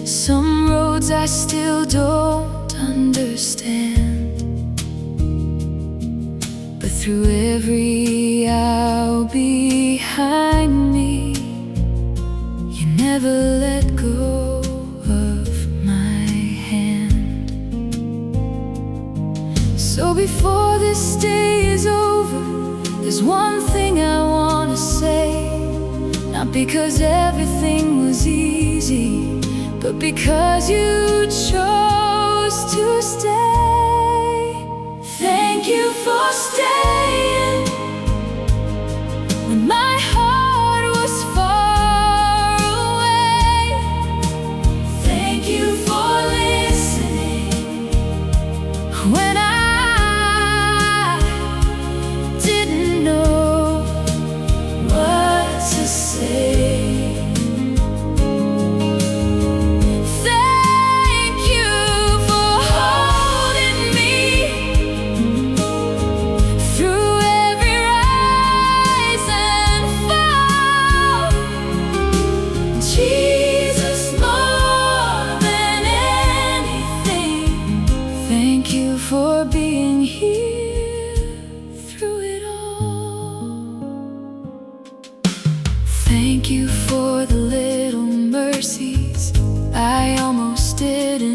Some roads I still don't understand. But through every hour behind me, you never let go of my hand. So before this day is over, there's one thing I wanna say. Not because everything was easy, but because you chose to stay. Thank you for staying when my heart was far away. Thank you for listening when I didn't know what to say. Thank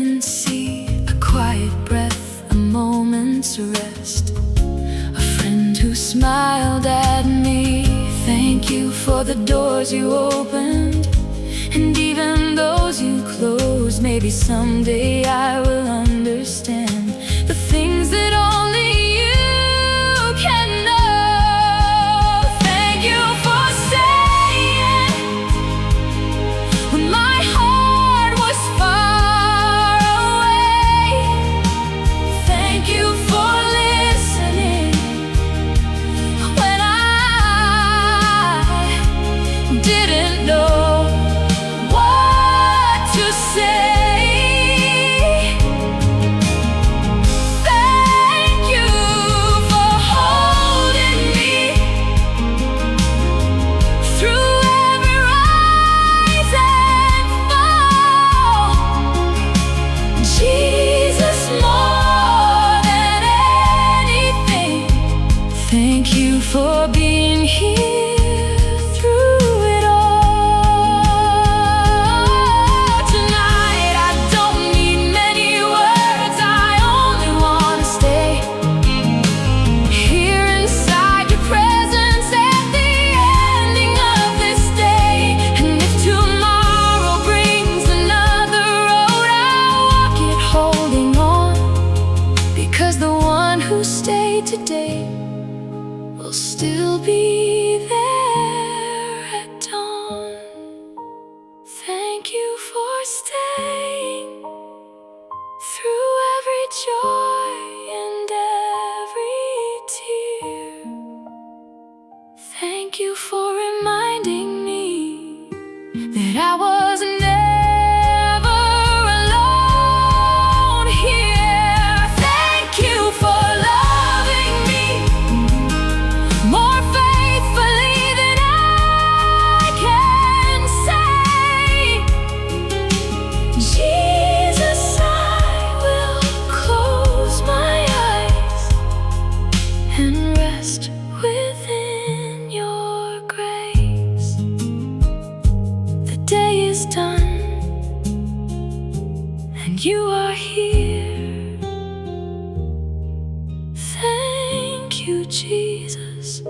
intimacy, a quiet breath, a moment's rest, a friend who smiled at me. Thank you for the doors you opened, and even those you closed. Maybe someday I will understand the things that only you can know. Thank you for staying when my heart was far away. Thank you for listening when I didn't know what to say. Thank you for being here through it all. Tonight I don't need many words, I only want to stay here inside your presence at the ending of this day. And if tomorrow brings another road, I'll walk it holding on, because the one who stayed today will still be there at dawn. Thank you for staying through every joy and every tear. Thank you for reminding me that I was never alone here. Thank you for loving me more faithfully than I can say. Jesus, I will close my eyes and rest within your grace. The day is done and you are here. Thank you, Jesus,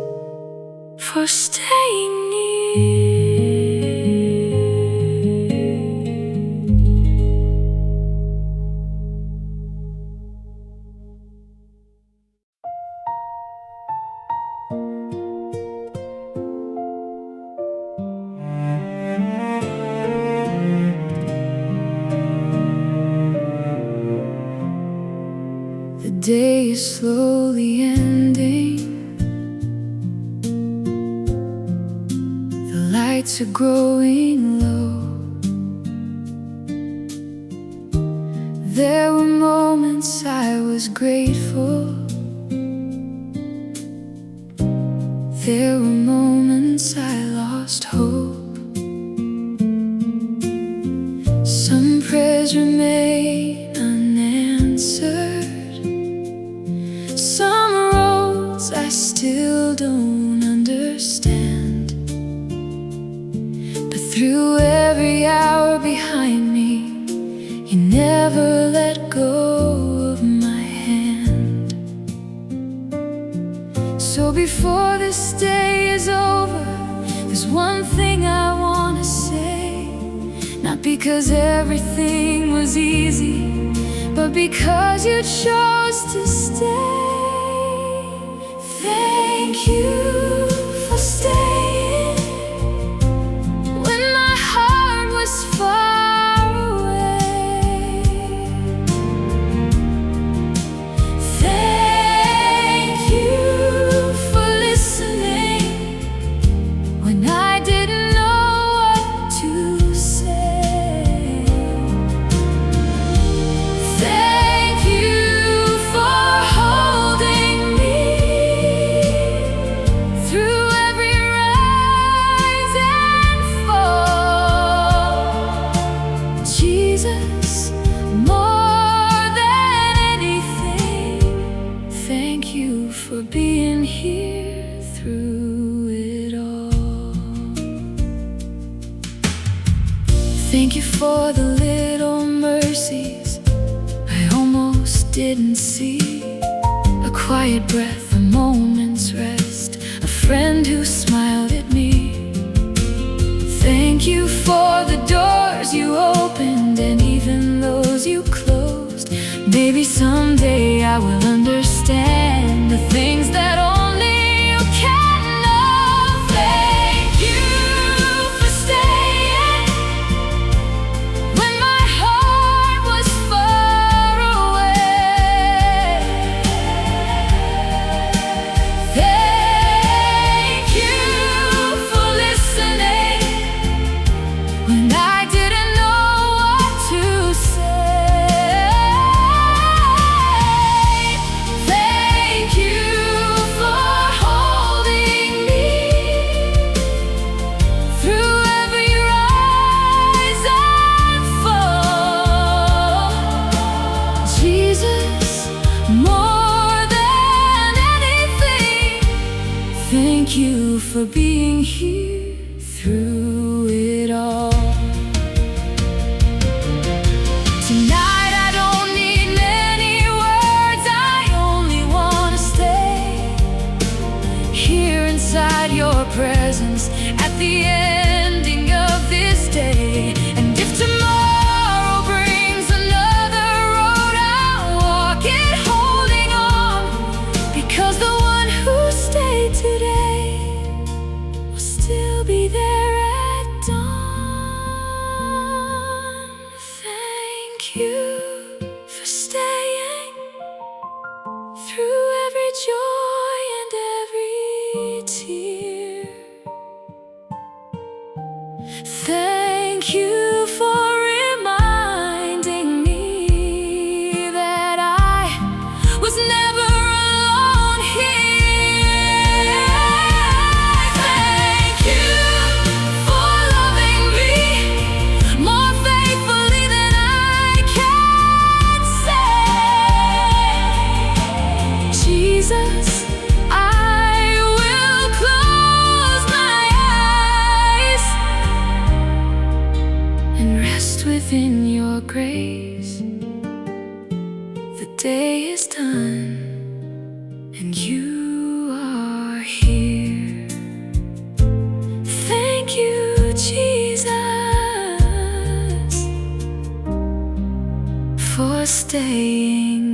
for staying near. The day is slowly ending, the lights are growing low. There were moments I was grateful, there were moments I lost hope. Some prayers remain unanswered, some roads I still don't understand. But through every hour behind me, you never let go of my hand. So before this day is over, there's one thing I want to say. Not because everything was easy, but because you chose to stay. Thank you for staying when my heart was far away. Thank you for listening when I didn't know what to say. Thank you for holding me through every rise and fall. Jesus, more than anything, thank you for being here through it all. Thank you for the little mercies didn't see, a quiet breath, a moment's rest, a friend who smiled at me. Thank you for the doors you opened and even those you closed. Maybe someday I will understand the things that only you can know. Thank you for staying when my heart was far away. Thank you for listening when I didn't know what to say. Thank you for holding me through every rise and fall. Jesus, more than anything, thank you for being here through it all. Tonight I don't need many words, I only want to stay here inside your presence at the ending of this day. And if tomorrow brings another road, I'll walk it holding on, because the one who stayed today will still be there at dawn. Thank you for staying through every joy and every tear. Thank you for reminding me that I was never alone here. Thank you for loving me more faithfully than I can say. Jesus, I will close my eyes and rest within your grace. The day is done and you are here. Thank you, Jesus, for staying